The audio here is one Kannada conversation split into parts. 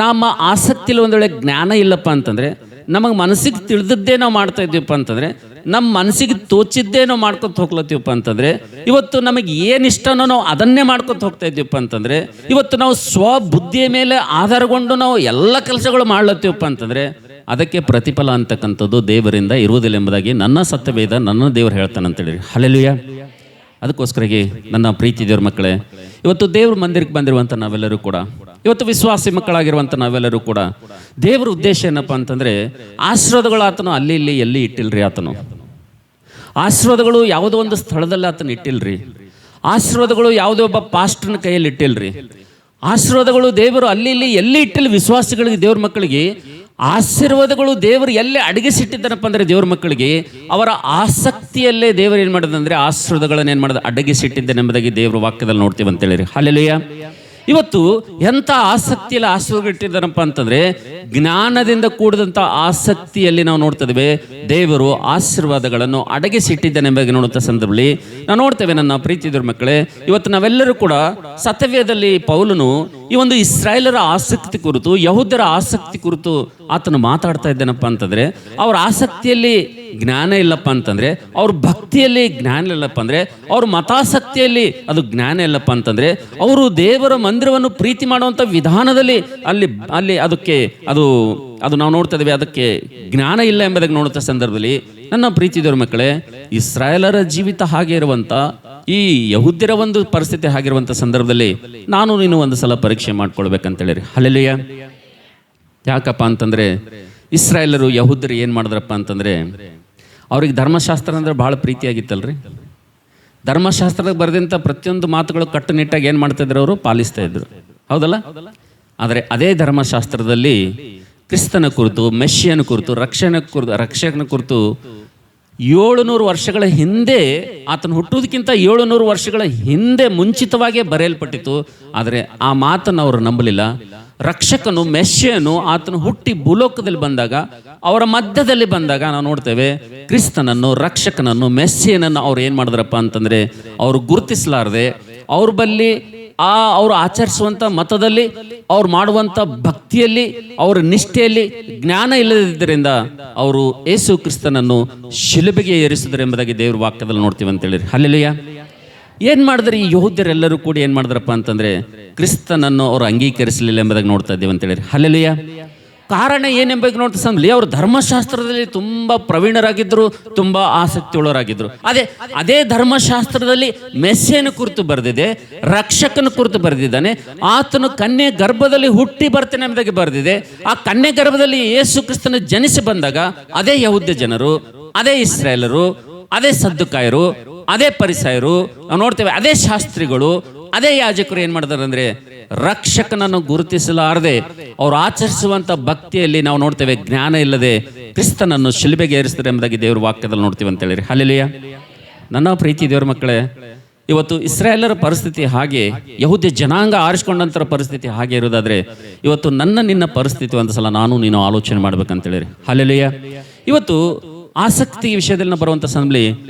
ನಮ್ಮ ಆಸಕ್ತಿಲಿ ಒಂದು ವೇಳೆ ಜ್ಞಾನ ಇಲ್ಲಪ್ಪ ಅಂತಂದರೆ, ನಮಗೆ ಮನಸ್ಸಿಗೆ ತಿಳಿದದ್ದೇ ನಾವು ಮಾಡ್ತಾ ಇದ್ದೀವಪ್ಪ ಅಂತಂದರೆ, ನಮ್ಮ ಮನಸ್ಸಿಗೆ ತೋಚಿದ್ದೇ ನಾವು ಮಾಡ್ಕೊತ ಹೋಗ್ಲತ್ತೀವಪ್ಪ ಅಂತಂದರೆ, ಇವತ್ತು ನಮಗೆ ಏನು ಇಷ್ಟನೋ ನಾವು ಅದನ್ನೇ ಮಾಡ್ಕೊತ ಹೋಗ್ತಾ ಇದ್ದೀವಪ್ಪ ಅಂತಂದರೆ, ಇವತ್ತು ನಾವು ಸ್ವಬುದ್ಧಿಯ ಮೇಲೆ ಆಧಾರಗೊಂಡು ನಾವು ಎಲ್ಲ ಕೆಲಸಗಳು ಮಾಡ್ಲತ್ತೀವಪ್ಪ ಅಂತಂದರೆ, ಅದಕ್ಕೆ ಪ್ರತಿಫಲ ಅಂತಕ್ಕಂಥದ್ದು ದೇವರಿಂದ ಇರುವುದಿಲ್ಲ ಎಂಬುದಾಗಿ ನನ್ನ ಸತ್ಯವೇದ, ನನ್ನ ದೇವರು ಹೇಳ್ತಾನೆ ಅಂತೇಳಿ. ಹಲ್ಲೆಲೂಯಾ. ಅದಕ್ಕೋಸ್ಕರವಾಗಿ ನನ್ನ ಪ್ರೀತಿ ದೇವ್ರ ಮಕ್ಕಳೇ, ಇವತ್ತು ದೇವ್ರ ಮಂದಿರಕ್ಕೆ ಬಂದಿರುವಂಥ ನಾವೆಲ್ಲರೂ ಕೂಡ, ಇವತ್ತು ವಿಶ್ವಾಸಿ ಮಕ್ಕಳಾಗಿರುವಂಥ ನಾವೆಲ್ಲರೂ ಕೂಡ, ದೇವರ ಉದ್ದೇಶ ಏನಪ್ಪ ಅಂತಂದರೆ, ಆಶೀರ್ವಾದಗಳು ಆತನು ಅಲ್ಲಿ ಇಲ್ಲಿ ಎಲ್ಲಿ ಇಟ್ಟಿಲ್ರಿ. ಆತನು ಆಶೀರ್ವಾದಗಳು ಯಾವುದೋ ಒಂದು ಸ್ಥಳದಲ್ಲಿ ಆತನು ಇಟ್ಟಿಲ್ರಿ. ಆಶೀರ್ವಾದಗಳು ಯಾವುದೋ ಒಬ್ಬ ಪಾಸ್ಟರ್ನ ಕೈಯಲ್ಲಿ ಇಟ್ಟಿಲ್ರಿ. ಆಶೀರ್ವಾದಗಳು ದೇವರು ಅಲ್ಲಿ ಇಲ್ಲಿ ಎಲ್ಲಿ ಇಟ್ಟಿಲ್ಲ. ವಿಶ್ವಾಸಿಗಳಿಗೆ, ದೇವ್ರ ಮಕ್ಕಳಿಗೆ ಆಶೀರ್ವಾದಗಳು ದೇವರು ಎಲ್ಲಿ ಅಡಗಿಸಿಟ್ಟಿದ್ದಾನಪ್ಪ ಅಂದರೆ, ದೇವ್ರ ಮಕ್ಕಳಿಗೆ ಅವರ ಆಸಕ್ತಿಯಲ್ಲೇ ದೇವರು ಏನು ಮಾಡೋದಂದರೆ ಆಶೀರ್ವಾದಗಳನ್ನು ಏನು ಮಾಡೋದು, ಅಡಗಿಸಿಟ್ಟಿದ್ದಾನೆ ಎಂಬುದಾಗಿ ದೇವ್ರ ವಾಕ್ಯದಲ್ಲಿ ನೋಡ್ತೀವಿ ಅಂತೇಳಿರಿ. ಹಲ್ಲೆಲೂಯಾ. ಇವತ್ತು ಎಂಥ ಆಸಕ್ತಿಯಲ್ಲಿ ಆಶೀರ್ವಾದ ಇಟ್ಟಿದ್ದಾನಪ್ಪ ಅಂತಂದರೆ, ಜ್ಞಾನದಿಂದ ಕೂಡಿದಂಥ ಆಸಕ್ತಿಯಲ್ಲಿ ನಾವು ನೋಡ್ತಿದ್ದೇವೆ ದೇವರು ಆಶೀರ್ವಾದಗಳನ್ನು ಅಡಗಿಸಿಟ್ಟಿದ್ದಾನೆ ಎಂಬುದಾಗಿ ನೋಡುವಂಥ ಸಂದರ್ಭದಲ್ಲಿ ನಾವು ನೋಡ್ತೇವೆ. ನನ್ನ ಪ್ರೀತಿಯ ಮಕ್ಕಳೇ, ಇವತ್ತು ನಾವೆಲ್ಲರೂ ಕೂಡ ಸತ್ಯವೇದದಲ್ಲಿ ಪೌಲನು ಈ ಒಂದು ಇಸ್ರಾಯೇಲರ ಆಸಕ್ತಿ ಕುರಿತು, ಯಹೂದ್ಯರ ಆಸಕ್ತಿ ಕುರಿತು ಆತನು ಮಾತಾಡ್ತಾ ಇದ್ದಾನಪ್ಪ ಅಂತಂದರೆ, ಅವ್ರ ಆಸಕ್ತಿಯಲ್ಲಿ ಜ್ಞಾನ ಇಲ್ಲಪ್ಪ ಅಂತಂದರೆ, ಅವ್ರ ಭಕ್ತಿಯಲ್ಲಿ ಜ್ಞಾನ ಇಲ್ಲಪ್ಪ ಅಂದರೆ, ಅವ್ರ ಮತಾಸಕ್ತಿಯಲ್ಲಿ ಅದು ಜ್ಞಾನ ಇಲ್ಲಪ್ಪ ಅಂತಂದರೆ, ಅವರು ದೇವರ ಮಂದಿರವನ್ನು ಪ್ರೀತಿ ಮಾಡುವಂಥ ವಿಧಾನದಲ್ಲಿ ಅಲ್ಲಿ ಅದಕ್ಕೆ ಅದು ನಾವು ನೋಡ್ತಾ ಇದ್ದೇವೆ, ಅದಕ್ಕೆ ಜ್ಞಾನ ಇಲ್ಲ ಎಂಬುದಾಗಿ ನೋಡುವಂಥ ಸಂದರ್ಭದಲ್ಲಿ ನನ್ನ ಪ್ರೀತಿದವ್ರ ಮಕ್ಕಳೇ, ಇಸ್ರಾಯೇಲರ ಜೀವಿತ ಹಾಗೆ ಇರುವಂಥ, ಈ ಯಹೂದ್ಯರ ಒಂದು ಪರಿಸ್ಥಿತಿ ಆಗಿರುವಂಥ ಸಂದರ್ಭದಲ್ಲಿ ನಾನು ನೀನು ಒಂದು ಸಲ ಪರೀಕ್ಷೆ ಮಾಡ್ಕೊಳ್ಬೇಕಂತೇಳಿರಿ. ಹಲ್ಲೆಲೂಯಾ. ಯಾಕಪ್ಪ ಅಂತಂದರೆ, ಇಸ್ರಾಯೇಲರು ಯಹೂದ್ಯರು ಏನು ಮಾಡಿದ್ರಪ್ಪ ಅಂತಂದರೆ, ಅವ್ರಿಗೆ ಧರ್ಮಶಾಸ್ತ್ರ ಅಂದರೆ ಭಾಳ ಪ್ರೀತಿಯಾಗಿತ್ತಲ್ರಿ. ಧರ್ಮಶಾಸ್ತ್ರದಾಗ ಬರೆದಂಥ ಪ್ರತಿಯೊಂದು ಮಾತುಗಳು ಕಟ್ಟುನಿಟ್ಟಾಗಿ ಏನು ಮಾಡ್ತಾಯಿದ್ರು, ಅವರು ಪಾಲಿಸ್ತಾ ಇದ್ರು. ಹೌದಲ್ಲ? ಆದರೆ ಅದೇ ಧರ್ಮಶಾಸ್ತ್ರದಲ್ಲಿ ಕ್ರಿಸ್ತನ ಕುರಿತು, ಮೆಸ್ಸಿಯನ ಕುರಿತು, ರಕ್ಷಕನ ಕುರಿತು 700 ವರ್ಷಗಳ ಹಿಂದೆ, ಆತನ ಹುಟ್ಟುವುದಕ್ಕಿಂತ 700 ವರ್ಷಗಳ ಹಿಂದೆ ಮುಂಚಿತವಾಗೇ ಬರೆಯಲ್ಪಟ್ಟಿತು. ಆದರೆ ಆ ಮಾತನ್ನು ಅವರು ನಂಬಲಿಲ್ಲ. ರಕ್ಷಕನು, ಮೆಸ್ಸಿಯನು ಆತನು ಹುಟ್ಟಿ ಭೂಲೋಕದಲ್ಲಿ ಬಂದಾಗ, ಅವರ ಮಧ್ಯದಲ್ಲಿ ಬಂದಾಗ ನಾವು ನೋಡ್ತೇವೆ, ಕ್ರಿಸ್ತನನ್ನು, ರಕ್ಷಕನನ್ನು, ಮೆಸ್ಸಿಯನನ್ನು ಅವ್ರು ಏನು ಮಾಡಿದ್ರಪ್ಪ ಅಂತಂದರೆ, ಅವರು ಗುರುತಿಸಲಾರದೆ ಅವ್ರ ಬಲ್ಲಿ ಅವರು ಆಚರಿಸುವಂಥ ಮತದಲ್ಲಿ, ಅವ್ರು ಮಾಡುವಂಥ ಭಕ್ತಿಯಲ್ಲಿ, ಅವರ ನಿಷ್ಠೆಯಲ್ಲಿ ಜ್ಞಾನ ಇಲ್ಲದಿದ್ದರಿಂದ ಅವರು ಯೇಸು ಕ್ರಿಸ್ತನನ್ನು ಶಿಲುಬೆಗೆ ಏರಿಸಿದ್ರು ಎಂಬುದಾಗಿ ದೇವ್ರ ವಾಕ್ಯದಲ್ಲಿ ನೋಡ್ತೀವಿ ಅಂತೇಳಿ. ಹಲ್ಲೆಲೂಯಾ. ಏನು ಮಾಡಿದ್ರೆ ಈ ಯಹೂದ್ಯರೆಲ್ಲರೂ ಕೂಡ ಏನು ಮಾಡಿದ್ರಪ್ಪ ಅಂತಂದರೆ, ಕ್ರಿಸ್ತನನ್ನು ಅವರು ಅಂಗೀಕರಿಸಲಿಲ್ಲ ಎಂಬುದಾಗಿ ನೋಡ್ತಾ ಇದ್ದೀವಿ ಅಂತೇಳಿ. ಹಲ್ಲೆಲೂಯಾ. ಕಾರಣ ಏನೆಂಬುದಾಗಿ ನೋಡ್ತಾ ಸಂದ್ಲಿ, ಅವರು ಧರ್ಮಶಾಸ್ತ್ರದಲ್ಲಿ ತುಂಬ ಪ್ರವೀಣರಾಗಿದ್ದರು, ತುಂಬ ಆಸಕ್ತಿಯುಳ್ಳವರಾಗಿದ್ದರು. ಅದೇ ಧರ್ಮಶಾಸ್ತ್ರದಲ್ಲಿ ಮೆಸ್ಸಿಯನ ಕುರಿತು ಬರೆದಿದೆ, ರಕ್ಷಕನ ಕುರಿತು ಬರೆದಿದ್ದಾನೆ. ಆತನು ಕನ್ಯೆ ಗರ್ಭದಲ್ಲಿ ಹುಟ್ಟಿ ಬರ್ತಾನೆ ಎಂಬುದಾಗಿ ಬರೆದಿದೆ. ಆ ಕನ್ಯೆ ಗರ್ಭದಲ್ಲಿ ಯೇಸು ಕ್ರಿಸ್ತನ ಜನಿಸಿ ಬಂದಾಗ ಅದೇ ಯಹೂದ್ಯ ಜನರು, ಅದೇ ಇಸ್ರಾಯೇಲರು, ಅದೇ ಸದ್ದುಕಾಯರು, ಅದೇ ಪರಿಸಾಯರು ನಾವು ನೋಡ್ತೇವೆ, ಅದೇ ಶಾಸ್ತ್ರಿಗಳು, ಅದೇ ಯಾಜಕರು ಏನು ಮಾಡಿದಾರೆ ಅಂದರೆ, ರಕ್ಷಕನನ್ನು ಗುರುತಿಸಲಾರದೆ ಅವರು ಆಚರಿಸುವಂಥ ಭಕ್ತಿಯಲ್ಲಿ ನಾವು ನೋಡ್ತೇವೆ ಜ್ಞಾನ ಇಲ್ಲದೆ ಕ್ರಿಸ್ತನನ್ನು ಶಿಲುಬೆಗೆ ಏರಿಸ್ತಾರೆ ಎಂಬುದಾಗಿ ದೇವ್ರ ವಾಕ್ಯದಲ್ಲಿ ನೋಡ್ತೀವಿ ಅಂತೇಳಿ. ಹಲ್ಲೆಲೂಯಾ. ನನ್ನ ಪ್ರೀತಿ ದೇವ್ರ ಮಕ್ಕಳೇ, ಇವತ್ತು ಇಸ್ರಾಯೇಲರ ಪರಿಸ್ಥಿತಿ ಹಾಗೆ, ಯಹೂದ್ಯ ಜನಾಂಗ ಆರಿಸಿಕೊಂಡಂತರ ಪರಿಸ್ಥಿತಿ ಹಾಗೆ ಇರೋದಾದರೆ, ಇವತ್ತು ನಿನ್ನ ಪರಿಸ್ಥಿತಿ ಒಂದು ಸಲ ನಾನು ನೀನು ಆಲೋಚನೆ ಮಾಡ್ಬೇಕಂತೇಳಿ. ಹಲ್ಲೆಲೂಯಾ. ಇವತ್ತು ಆಸಕ್ತಿ ವಿಷಯದಲ್ಲಿ ಬರುವಂಥ ಸಂದರ್ಭದಲ್ಲಿ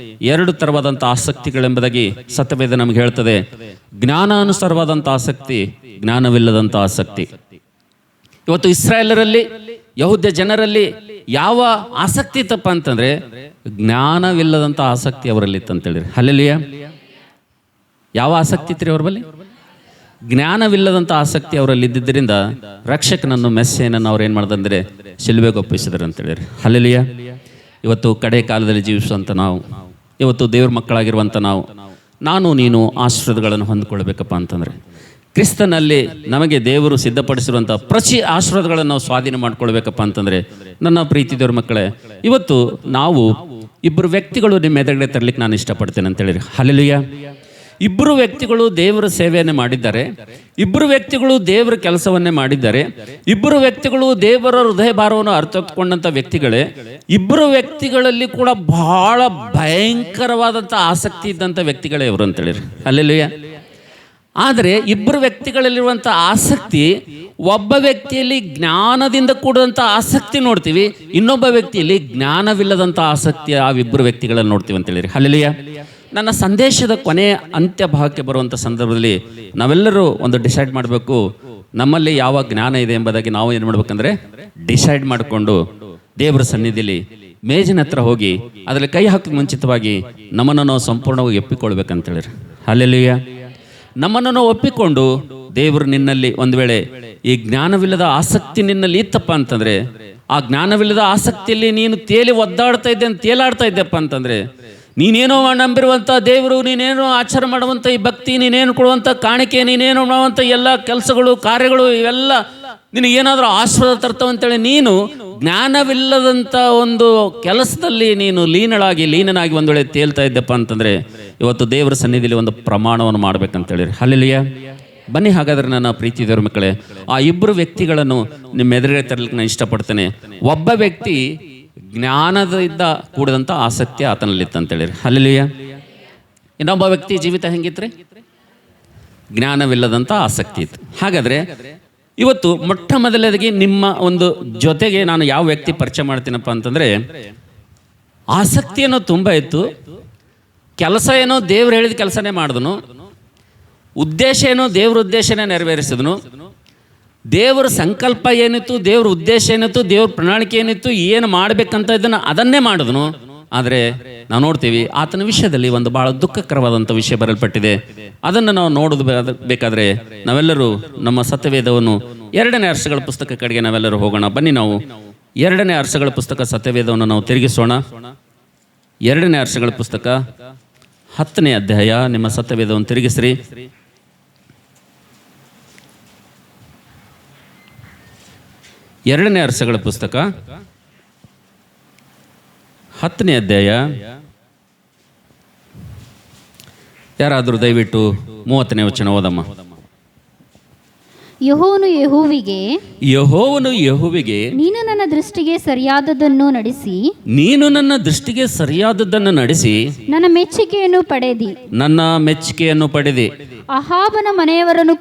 2 ಥರವಾದಂಥ ಆಸಕ್ತಿಗಳೆಂಬುದಾಗಿ ಸತ್ಯವೇದ ನಮಗೆ ಹೇಳ್ತದೆ. ಜ್ಞಾನಾನುಸಾರವಾದಂಥ ಆಸಕ್ತಿ, ಜ್ಞಾನವಿಲ್ಲದಂಥ ಆಸಕ್ತಿ. ಇವತ್ತು ಇಸ್ರಾಯೇಲರಲ್ಲಿ, ಯಹೂದ್ಯ ಜನರಲ್ಲಿ ಯಾವ ಆಸಕ್ತಿ ಇತ್ತಪ್ಪ ಅಂತಂದರೆ, ಜ್ಞಾನವಿಲ್ಲದಂಥ ಆಸಕ್ತಿ ಅವರಲ್ಲಿ ಇತ್ತಂತೇಳಿ. ಹಲ್ಲೆಲೂಯಾ. ಯಾವ ಆಸಕ್ತಿ ಇತ್ತು ಅವ್ರ ಬಳಿ? ಜ್ಞಾನವಿಲ್ಲದಂಥ ಆಸಕ್ತಿ ಅವರಲ್ಲಿ ಇದ್ದಿದ್ದರಿಂದ ರಕ್ಷಕನನ್ನು, ಮೆಸ್ಸಿಯನನ್ನು ಅವ್ರು ಏನು ಮಾಡ್ದಂದರೆ ಶಿಲುಬೆಗೆ ಒಪ್ಪಿಸಿದ್ರು ಅಂತೇಳಿ. ಹಲ್ಲೆಲೂಯಾ. ಇವತ್ತು ಕಡೆ ಕಾಲದಲ್ಲಿ ಜೀವಿಸುವಂಥ ನಾವು, ಇವತ್ತು ದೇವ್ರ ಮಕ್ಕಳಾಗಿರುವಂಥ ನಾನು ನೀನು ಆಶೀರ್ವಾದಗಳನ್ನು ಹೊಂದಿಕೊಳ್ಬೇಕಪ್ಪ ಅಂತಂದರೆ, ಕ್ರಿಸ್ತನಲ್ಲಿ ನಮಗೆ ದೇವರು ಸಿದ್ಧಪಡಿಸಿರುವಂಥ ಪ್ರತಿ ಆಶೀರ್ವಾದಗಳನ್ನು ನಾವು ಸ್ವಾಧೀನ ಮಾಡ್ಕೊಳ್ಬೇಕಪ್ಪ ಅಂತಂದರೆ, ನನ್ನ ಪ್ರೀತಿ ದೇವ್ರ ಮಕ್ಕಳೇ, ಇವತ್ತು ನಾವು 2 ವ್ಯಕ್ತಿಗಳು ನಿಮ್ಮ ಎದುರುಗಡೆ ತರಲಿಕ್ಕೆ ನಾನು ಇಷ್ಟಪಡ್ತೇನೆ ಅಂತೇಳಿ. ಹಲ್ಲೆಲೂಯಾ. 2 ವ್ಯಕ್ತಿಗಳು ದೇವರ ಸೇವೆಯನ್ನೇ ಮಾಡಿದ್ದಾರೆ, 2 ವ್ಯಕ್ತಿಗಳು ದೇವರ ಕೆಲಸವನ್ನೇ ಮಾಡಿದ್ದಾರೆ, 2 ವ್ಯಕ್ತಿಗಳು ದೇವರ ಹೃದಯ ಭಾರವನ್ನು ಅರ್ಥಕೊಂಡಂಥ ವ್ಯಕ್ತಿಗಳೇ. 2 ವ್ಯಕ್ತಿಗಳಲ್ಲಿ ಕೂಡ ಬಹಳ ಭಯಂಕರವಾದಂಥ ಆಸಕ್ತಿ ಇದ್ದಂಥ ವ್ಯಕ್ತಿಗಳೇ ಇವರು ಅಂತೇಳಿ. ಹಲ್ಲೆಲೂಯಾ. ಆದರೆ 2 ವ್ಯಕ್ತಿಗಳಲ್ಲಿರುವಂಥ ಆಸಕ್ತಿ, ಒಬ್ಬ ವ್ಯಕ್ತಿಯಲ್ಲಿ ಜ್ಞಾನದಿಂದ ಕೂಡಿದಂಥ ಆಸಕ್ತಿ ನೋಡ್ತೀವಿ, ಇನ್ನೊಬ್ಬ ವ್ಯಕ್ತಿಯಲ್ಲಿ ಜ್ಞಾನವಿಲ್ಲದಂಥ ಆಸಕ್ತಿ ಆ 2 ವ್ಯಕ್ತಿಗಳಲ್ಲಿ ನೋಡ್ತೀವಿ ಅಂತೇಳಿ. ಹಲ್ಲೆಲೂಯಾ. ನನ್ನ ಸಂದೇಶದ ಕೊನೆಯ ಅಂತ್ಯ ಭಾಗಕ್ಕೆ ಬರುವಂಥ ಸಂದರ್ಭದಲ್ಲಿ ನಾವೆಲ್ಲರೂ ಒಂದು ಡಿಸೈಡ್ ಮಾಡಬೇಕು, ನಮ್ಮಲ್ಲಿ ಯಾವ ಜ್ಞಾನ ಇದೆ ಎಂಬುದಾಗಿ ನಾವು ಏನು ಮಾಡ್ಬೇಕಂದ್ರೆ ಡಿಸೈಡ್ ಮಾಡಿಕೊಂಡು ದೇವರ ಸನ್ನಿಧಿಲಿ ಮೇಜಿನ ಹತ್ರ ಹೋಗಿ ಅದರಲ್ಲಿ ಕೈ ಹಾಕಿ ಮುಂಚಿತವಾಗಿ ನಮ್ಮನ್ನು ನಾವು ಸಂಪೂರ್ಣವಾಗಿ ಒಪ್ಪಿಕೊಳ್ಬೇಕಂತೇಳಿರಿ. ಹಲ್ಲೆಲೂಯಾ. ನಮ್ಮನ್ನು ನಾವು ಒಪ್ಪಿಕೊಂಡು ದೇವರು ನಿನ್ನಲ್ಲಿ ಒಂದು ವೇಳೆ ಈ ಜ್ಞಾನವಿಲ್ಲದ ಆಸಕ್ತಿ ನಿನ್ನಲ್ಲಿ ಇತ್ತಪ್ಪ ಅಂತಂದರೆ, ಆ ಜ್ಞಾನವಿಲ್ಲದ ಆಸಕ್ತಿಯಲ್ಲಿ ನೀನು ಒದ್ದಾಡ್ತಾ ಇದ್ದೆ ಅಂತ ತೇಲಾಡ್ತಾ ಇದ್ದೆಪ್ಪ ಅಂತಂದರೆ, ನೀನೇನೋ ನಂಬಿರುವಂಥ ದೇವರು, ನೀನೇನೋ ಆಚಾರ ಮಾಡುವಂಥ ಈ ಭಕ್ತಿ, ನೀನೇನು ಕೊಡುವಂಥ ಕಾಣಿಕೆ, ನೀನೇನು ಮಾಡುವಂಥ ಎಲ್ಲ ಕೆಲಸಗಳು ಕಾರ್ಯಗಳು ಇವೆಲ್ಲ ನಿನಗೇನಾದರೂ ಆಶೀರ್ವಾದ ತರ್ತವಂತೇಳಿ ನೀನು ಜ್ಞಾನವಿಲ್ಲದಂಥ ಒಂದು ಕೆಲಸದಲ್ಲಿ ನೀನು ಲೀನನಾಗಿ ಒಂದು ವೇಳೆ ತೇಲ್ತಾ ಇದ್ದೆಪ್ಪ ಅಂತಂದರೆ, ಇವತ್ತು ದೇವರ ಸನ್ನಿಧಿಯಲ್ಲಿ ಒಂದು ಪ್ರಮಾಣವನ್ನು ಮಾಡ್ಬೇಕಂತೇಳಿರಿ. ಹಲ್ಲೆಲೂಯಾ. ಬನ್ನಿ ಹಾಗಾದರೆ ನನ್ನ ಪ್ರೀತಿ ದೇವರ ಮಕ್ಕಳೇ, ಆ ಇಬ್ಬರು ವ್ಯಕ್ತಿಗಳನ್ನು ನಿಮ್ಮ ಎದುರುಗಡೆ ತರಲಿಕ್ಕೆ ನಾನು ಇಷ್ಟಪಡ್ತೇನೆ. ಒಬ್ಬ ವ್ಯಕ್ತಿ ಜ್ಞಾನದಿಂದ ಕೂಡಿದಂಥ ಆಸಕ್ತಿ ಆತನಲ್ಲಿತ್ತಂತೇಳಿರಿ. ಹಲ್ಲೆಲೂಯಾ. ಇನ್ನೊಬ್ಬ ವ್ಯಕ್ತಿ ಜೀವಿತ ಹೆಂಗಿತ್ರಿ? ಜ್ಞಾನವಿಲ್ಲದಂಥ ಆಸಕ್ತಿ ಇತ್ತು. ಹಾಗಾದರೆ ಇವತ್ತು ಮೊಟ್ಟ ಮೊದಲದಾಗಿ ನಿಮ್ಮ ಒಂದು ಜೊತೆಗೆ ನಾನು ಯಾವ ವ್ಯಕ್ತಿ ಪರಿಚಯ ಮಾಡ್ತೀನಪ್ಪ ಅಂತಂದರೆ, ಆಸಕ್ತಿಯನ್ನು ತುಂಬ ಇತ್ತು, ಕೆಲಸ ಏನೋ ದೇವ್ರು ಹೇಳಿದ ಕೆಲಸನೇ ಮಾಡಿದನು, ಉದ್ದೇಶ ಏನೋ ದೇವ್ರ ಉದ್ದೇಶನೇ ನೆರವೇರಿಸಿದನು, ದೇವರ ಸಂಕಲ್ಪ ಏನಿತ್ತು, ದೇವ್ರ ಉದ್ದೇಶ ಏನಿತ್ತು, ದೇವ್ರ ಪ್ರಣಾಳಿಕೆ ಏನಿತ್ತು, ಏನು ಮಾಡಬೇಕಂತ ಇದನ್ನು ಅದನ್ನೇ ಮಾಡಿದನು. ಆದರೆ ನಾವು ನೋಡ್ತೀವಿ ಆತನ ವಿಷಯದಲ್ಲಿ ಒಂದು ಭಾಳ ದುಃಖಕರವಾದಂಥ ವಿಷಯ ಬರಲ್ಪಟ್ಟಿದೆ. ಅದನ್ನು ನಾವು ನೋಡೋದು ಬೇಕಾದರೆ ನಾವೆಲ್ಲರೂ ನಮ್ಮ ಸತ್ಯವೇದವನ್ನು 2ನೇ ವರ್ಷಗಳ ಪುಸ್ತಕ ಕಡೆಗೆ ನಾವೆಲ್ಲರೂ ಹೋಗೋಣ. ಬನ್ನಿ, ನಾವು 2ನೇ ವರ್ಷಗಳ ಪುಸ್ತಕ ಸತ್ಯವೇದವನ್ನು ನಾವು ತಿರುಗಿಸೋಣ. 2ನೇ ವರ್ಷಗಳ ಪುಸ್ತಕ 10ನೇ ಅಧ್ಯಾಯ. ನಿಮ್ಮ ಸತ್ಯವೇದವನ್ನು ತಿರುಗಿಸ್ರಿ. 2ನೇ ವರ್ಷಗಳ ಪುಸ್ತಕ 10ನೇ ಅಧ್ಯಾಯ. ಯಾರಾದರೂ ದಯವಿಟ್ಟು 30ನೇ ವಚನ ಓದಮ್ಮ. ಯೆಹೋವನು ಯೆಹೋವನಿಗೆ ನೀನು ನನ್ನ ದೃಷ್ಟಿಗೆ ಸರಿಯಾದದ್ದನ್ನು ನಡೆಸಿ ನನ್ನ ಮೆಚ್ಚುಗೆಯನ್ನು ಪಡೆದಿ ಅಹಾಬನ ಮನೆಯವರನ್ನು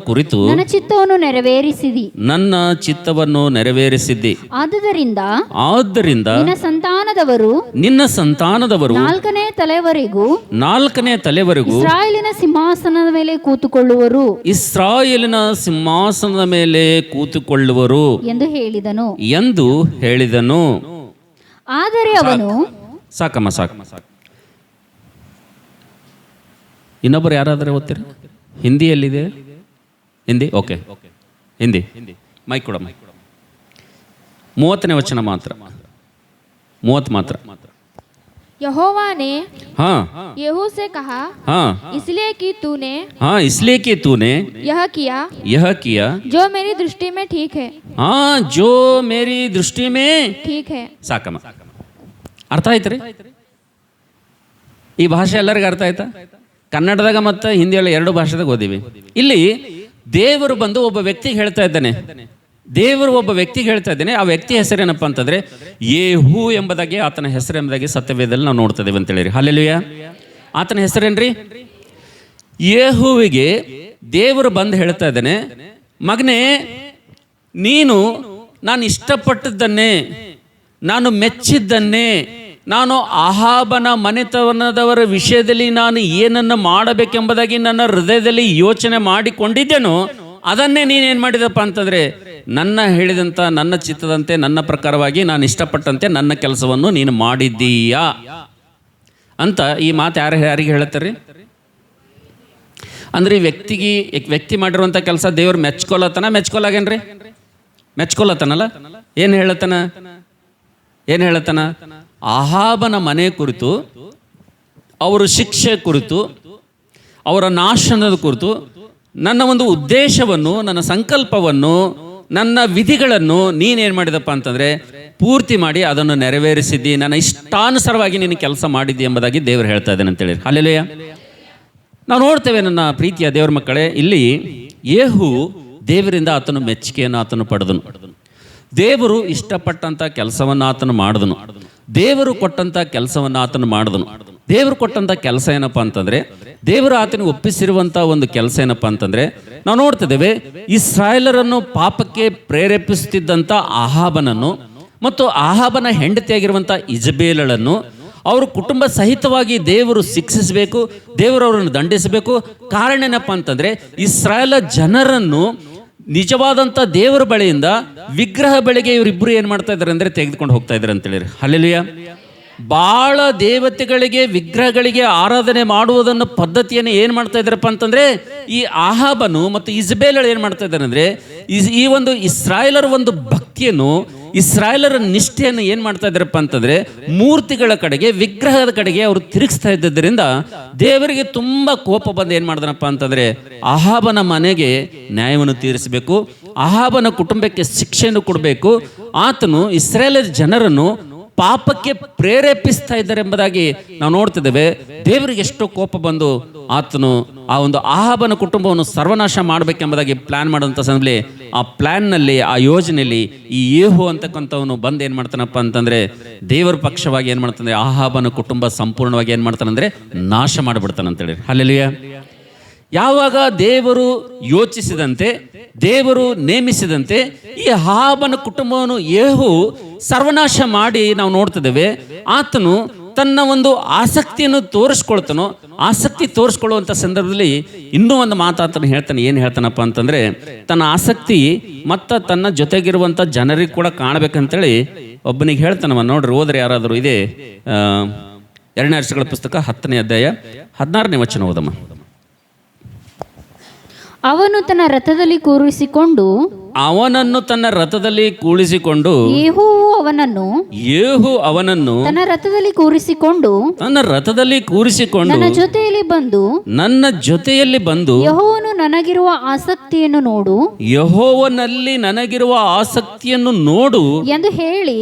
ಕುರಿತು ನನ್ನ ಚಿತ್ತವನ್ನು ನೆರವೇರಿಸಿದಿ. ಆದ್ದರಿಂದ ನಿನ್ನ ಸಂತಾನದವರು 4ನೇ ತಲೆವರೆಗೂ ಇಸ್ರಾಯೇಲಿನ ಸಿಂಹಾಸನದ ಮೇಲೆ ಕೂತುಕೊಳ್ಳುವರು ಎಂದು ಹೇಳಿದನು. ಆದರೆ ಅವನು ಸಾಕಮ್ಮ. ಇನ್ನೊಬ್ಬರು ಯಾರಾದರೂ ಓದ್ತೀರ? ಹಿಂದಿಯಲ್ಲಿದೆ? ಹಿಂದಿ? ಓಕೆ, ಹಿಂದಿ ಮೈಕ್ ಕೊಡ. 30ನೇ ವಚನ ಮಾತ್ರ, 30 ಮಾತ್ರ. यहोवा ने यहू से कहा, इसलिए कि तूने यह किया जो मेरी दृष्टि में ठीक है. जो मेरी दृष्टि में ठीक है. ಸಾಕಮ್ಮ. ಅರ್ಥ ಆಯ್ತು ರೀ? ಈ ಭಾಷೆ ಎಲ್ಲರಿಗೂ ಅರ್ಥ ಆಯ್ತಾ? ಕನ್ನಡದಾಗ ಮತ್ತು ಹಿಂದಿಯಲ್ಲಿ 2 ಭಾಷೆದಾಗ ಓದಿವಿ. ಇಲ್ಲಿ ದೇವರು ಬಂದು ಒಬ್ಬ ವ್ಯಕ್ತಿಗೆ ಹೇಳ್ತಾ ಇದ್ದಾನೆ. ಆ ವ್ಯಕ್ತಿ ಹೆಸರೇನಪ್ಪ ಅಂತಂದರೆ ಯೇಹೂ ಎಂಬುದಾಗಿ ಆತನ ಹೆಸರೆಂಬುದಾಗಿ ಸತ್ಯವೇದದಲ್ಲಿ ನಾವು ನೋಡ್ತಾ ಇದ್ದೇವೆ ಅಂತೇಳಿರಿ. ಹಲ್ಲೆಲೂಯಾ. ಆತನ ಹೆಸರೇನ್ರಿ? ಯೇಹೂವಿಗೆ ದೇವರು ಬಂದು ಹೇಳ್ತಾ ಇದ್ದಾನೆ, ಮಗನೇ, ನೀನು ನಾನು ಇಷ್ಟಪಟ್ಟದ್ದನ್ನೇ, ನಾನು ಮೆಚ್ಚಿದ್ದನ್ನೇ, ನಾನು ಅಹಾಬನ ಮನೆತನದವರ ವಿಷಯದಲ್ಲಿ ನಾನು ಏನನ್ನು ಮಾಡಬೇಕೆಂಬುದಾಗಿ ನನ್ನ ಹೃದಯದಲ್ಲಿ ಯೋಚನೆ ಮಾಡಿಕೊಂಡಿದ್ದೇನೋ ಅದನ್ನೇ ನೀನೇನು ಮಾಡಿದಪ್ಪ ಅಂತಂದರೆ, ನನ್ನ ಹೇಳಿದಂಥ, ನನ್ನ ಚಿತ್ತದಂತೆ, ನನ್ನ ಪ್ರಕಾರವಾಗಿ ನಾನು ಇಷ್ಟಪಟ್ಟಂತೆ ನನ್ನ ಕೆಲಸವನ್ನು ನೀನು ಮಾಡಿದ್ದೀಯಾ ಅಂತ ಈ ಮಾತು ಯಾರಿಗೆ ಹೇಳುತ್ತಾರೆ? ಅಂದ್ರೆ ಈ ವ್ಯಕ್ತಿ ಮಾಡಿರುವಂಥ ಕೆಲಸ ದೇವ್ರು ಮೆಚ್ಕೊಳತನಲ್ಲ. ಏನು ಹೇಳತನ? ಅಹಾಬನ ಮನೆ ಕುರಿತು, ಅವರ ಶಿಕ್ಷೆ ಕುರಿತು, ಅವರ ನಾಶನದ ಕುರಿತು ನನ್ನ ಒಂದು ಉದ್ದೇಶವನ್ನು, ನನ್ನ ಸಂಕಲ್ಪವನ್ನು, ನನ್ನ ವಿಧಿಗಳನ್ನು ನೀನೇನು ಮಾಡಿದಪ್ಪ ಅಂತಂದರೆ ಪೂರ್ತಿ ಮಾಡಿ ಅದನ್ನು ನೆರವೇರಿಸಿದ್ದಿ, ನನ್ನ ಇಷ್ಟಾನುಸಾರವಾಗಿ ನೀನು ಕೆಲಸ ಮಾಡಿದ್ದಿ ಎಂಬುದಾಗಿ ದೇವರು ಹೇಳ್ತಾ ಇದ್ದಾನೆ ಅಂತೇಳಿ. ಹಲ್ಲೆಲೂಯಾ. ನಾವು ನೋಡ್ತೇವೆ ನನ್ನ ಪ್ರೀತಿಯ ದೇವರ ಮಕ್ಕಳೇ, ಇಲ್ಲಿ ಯೇಹೂ ದೇವರಿಂದ ಆತನು ಮೆಚ್ಚುಗೆಯನ್ನು ಆತನು ಪಡೆದನು. ದೇವರು ಇಷ್ಟಪಟ್ಟಂಥ ಕೆಲಸವನ್ನು ಆತನು ಮಾಡಿದನು. ದೇವರು ಕೊಟ್ಟಂಥ ಕೆಲಸವನ್ನು ಆತನು ಮಾಡಿದನು. ದೇವರು ಕೊಟ್ಟಂಥ ಕೆಲಸ ಏನಪ್ಪ ಅಂತಂದರೆ, ದೇವರು ಆತನಿಗೆ ಒಪ್ಪಿಸಿರುವಂಥ ಒಂದು ಕೆಲಸ ಏನಪ್ಪ ಅಂತಂದರೆ, ನಾವು ನೋಡ್ತಿದ್ದೇವೆ, ಇಸ್ರಾಯೇಲರನ್ನು ಪಾಪಕ್ಕೆ ಪ್ರೇರೇಪಿಸುತ್ತಿದ್ದಂಥ ಅಹಾಬನನ್ನು ಮತ್ತು ಅಹಾಬನ ಹೆಂಡತಿಯಾಗಿರುವಂಥ ಇಜಬೇಲಳನ್ನು ಅವರು ಕುಟುಂಬ ಸಹಿತವಾಗಿ ದೇವರು ಶಿಕ್ಷಿಸಬೇಕು, ದೇವರು ಅವರನ್ನು ದಂಡಿಸಬೇಕು. ಕಾರಣ ಏನಪ್ಪ ಅಂತಂದರೆ ಇಸ್ರಾಯೇಲ ಜನರನ್ನು ನಿಜವಾದಂಥ ದೇವರ ಬಳಿಯಿಂದ ವಿಗ್ರಹ ಬಳಿಗೆ ಇವರಿಬ್ಬರು ಏನು ಮಾಡ್ತಾ ಇದ್ದಾರೆ ಅಂದರೆ ತೆಗೆದುಕೊಂಡು ಹೋಗ್ತಾ ಇದ್ದಾರೆ ಅಂತೇಳಿ. ಹಲ್ಲೆಲೂಯಾ. ಭಾಳ ದೇವತೆಗಳಿಗೆ ವಿಗ್ರಹಗಳಿಗೆ ಆರಾಧನೆ ಮಾಡುವುದನ್ನು ಪದ್ಧತಿಯನ್ನು ಏನು ಮಾಡ್ತಾ ಇದ್ದಾರಪ್ಪ ಅಂತಂದರೆ ಈ ಆಹಾಬನು ಮತ್ತು ಇಸ್ಬೇಲಳು ಏನು ಮಾಡ್ತಾ ಇದ್ದಾರೆ ಅಂದರೆ ಈ ಒಂದು ಇಸ್ರಾಯೇಲರ ಒಂದು ಭಕ್ತಿಯನ್ನು, ಇಸ್ರಾಯೇಲರ ನಿಷ್ಠೆಯನ್ನು ಏನು ಮಾಡ್ತಾ ಇದ್ದಾರಪ್ಪ ಅಂತಂದರೆ ಮೂರ್ತಿಗಳ ಕಡೆಗೆ, ವಿಗ್ರಹದ ಕಡೆಗೆ ಅವರು ತಿರುಗಿಸ್ತಾ ಇದ್ದರಿಂದ ದೇವರಿಗೆ ತುಂಬ ಕೋಪ ಬಂದು ಏನು ಮಾಡಿದನಪ್ಪ ಅಂತಂದರೆ ಆಹಾಬನ ಮನೆಗೆ ನ್ಯಾಯವನ್ನು ತೀರಿಸಬೇಕು, ಆಹಾಬನ ಕುಟುಂಬಕ್ಕೆ ಶಿಕ್ಷೆಯನ್ನು ಕೊಡಬೇಕು. ಆತನು ಇಸ್ರಾಯೇಲರ ಜನರನ್ನು ಪಾಪಕ್ಕೆ ಪ್ರೇರೇಪಿಸ್ತಾ ಇದ್ದಾರೆ ಎಂಬುದಾಗಿ ನಾವು ನೋಡ್ತಿದ್ದೇವೆ. ದೇವರಿಗೆ ಎಷ್ಟೋ ಕೋಪ ಬಂದು ಆತನು ಆ ಒಂದು ಆಹಾಬನ ಕುಟುಂಬವನ್ನು ಸರ್ವನಾಶ ಮಾಡಬೇಕೆಂಬುದಾಗಿ ಪ್ಲಾನ್ ಮಾಡುವಂಥ ಸಮಯದಲ್ಲಿ ಆ ಪ್ಲಾನ್ನಲ್ಲಿ, ಆ ಯೋಜನೆಯಲ್ಲಿ ಈ ಯೇಹು ಅಂತಕ್ಕಂಥವನು ಬಂದು ಏನು ಮಾಡ್ತಾನಪ್ಪ ಅಂತಂದರೆ ದೇವರ ಪಕ್ಷವಾಗಿ ಏನು ಮಾಡ್ತಾನೆ, ಆಹಾಬನ ಕುಟುಂಬ ಸಂಪೂರ್ಣವಾಗಿ ಏನು ಮಾಡ್ತಾನಂದರೆ ನಾಶ ಮಾಡಿಬಿಡ್ತಾನೆ ಅಂತೇಳಿ. ಹಲ್ಲೆಲೂಯಾ. ಯಾವಾಗ ದೇವರು ಯೋಚಿಸಿದಂತೆ, ದೇವರು ನೇಮಿಸಿದಂತೆ ಈ ಆಹಾಬನ ಕುಟುಂಬವನ್ನು ಯೇಹು ಸರ್ವನಾಶ ಮಾಡಿ ನಾವು ನೋಡ್ತಿದ್ದೇವೆ. ಆತನು ತನ್ನ ಒಂದು ಆಸಕ್ತಿಯನ್ನು ತೋರಿಸ್ಕೊಳ್ತಾನೋ, ಆಸಕ್ತಿ ತೋರಿಸ್ಕೊಳ್ಳುವಂಥ ಸಂದರ್ಭದಲ್ಲಿ ಇನ್ನೂ ಒಂದು ಮಾತಾತನು ಹೇಳ್ತಾನೆ. ಏನು ಹೇಳ್ತಾನಪ್ಪ ಅಂತಂದರೆ ತನ್ನ ಆಸಕ್ತಿ ಮತ್ತು ತನ್ನ ಜೊತೆಗಿರುವಂಥ ಜನರಿಗೆ ಕೂಡ ಕಾಣಬೇಕಂತೇಳಿ ಒಬ್ಬನಿಗೆ ಹೇಳ್ತಾನವ. ನೋಡ್ರಿ, ಹೋದ್ರೆ ಯಾರಾದರೂ ಇದೆ 2ನೇ ವರ್ಷಗಳ ಪುಸ್ತಕ 10ನೇ ಅಧ್ಯಾಯ 16ನೇ ವಚನ ಓದಮ್ಮ. ಅವನು ತನ್ನ ರಥದಲ್ಲಿ ಅವನನ್ನು ತನ್ನ ರಥದಲ್ಲಿ ಕೂರಿಸಿಕೊಂಡು ಯೇಹು ಅವನನ್ನು ತನ್ನ ರಥದಲ್ಲಿ ಕೂರಿಸಿಕೊಂಡು ನನ್ನ ಜೊತೆಯಲ್ಲಿ ಬಂದು ಯೆಹೋವನು ನನಗಿರುವ ಆಸಕ್ತಿಯನ್ನು ನೋಡು, ಯೆಹೋವನಲ್ಲಿ ನನಗಿರುವ ಆಸಕ್ತಿಯನ್ನು ನೋಡು ಎಂದು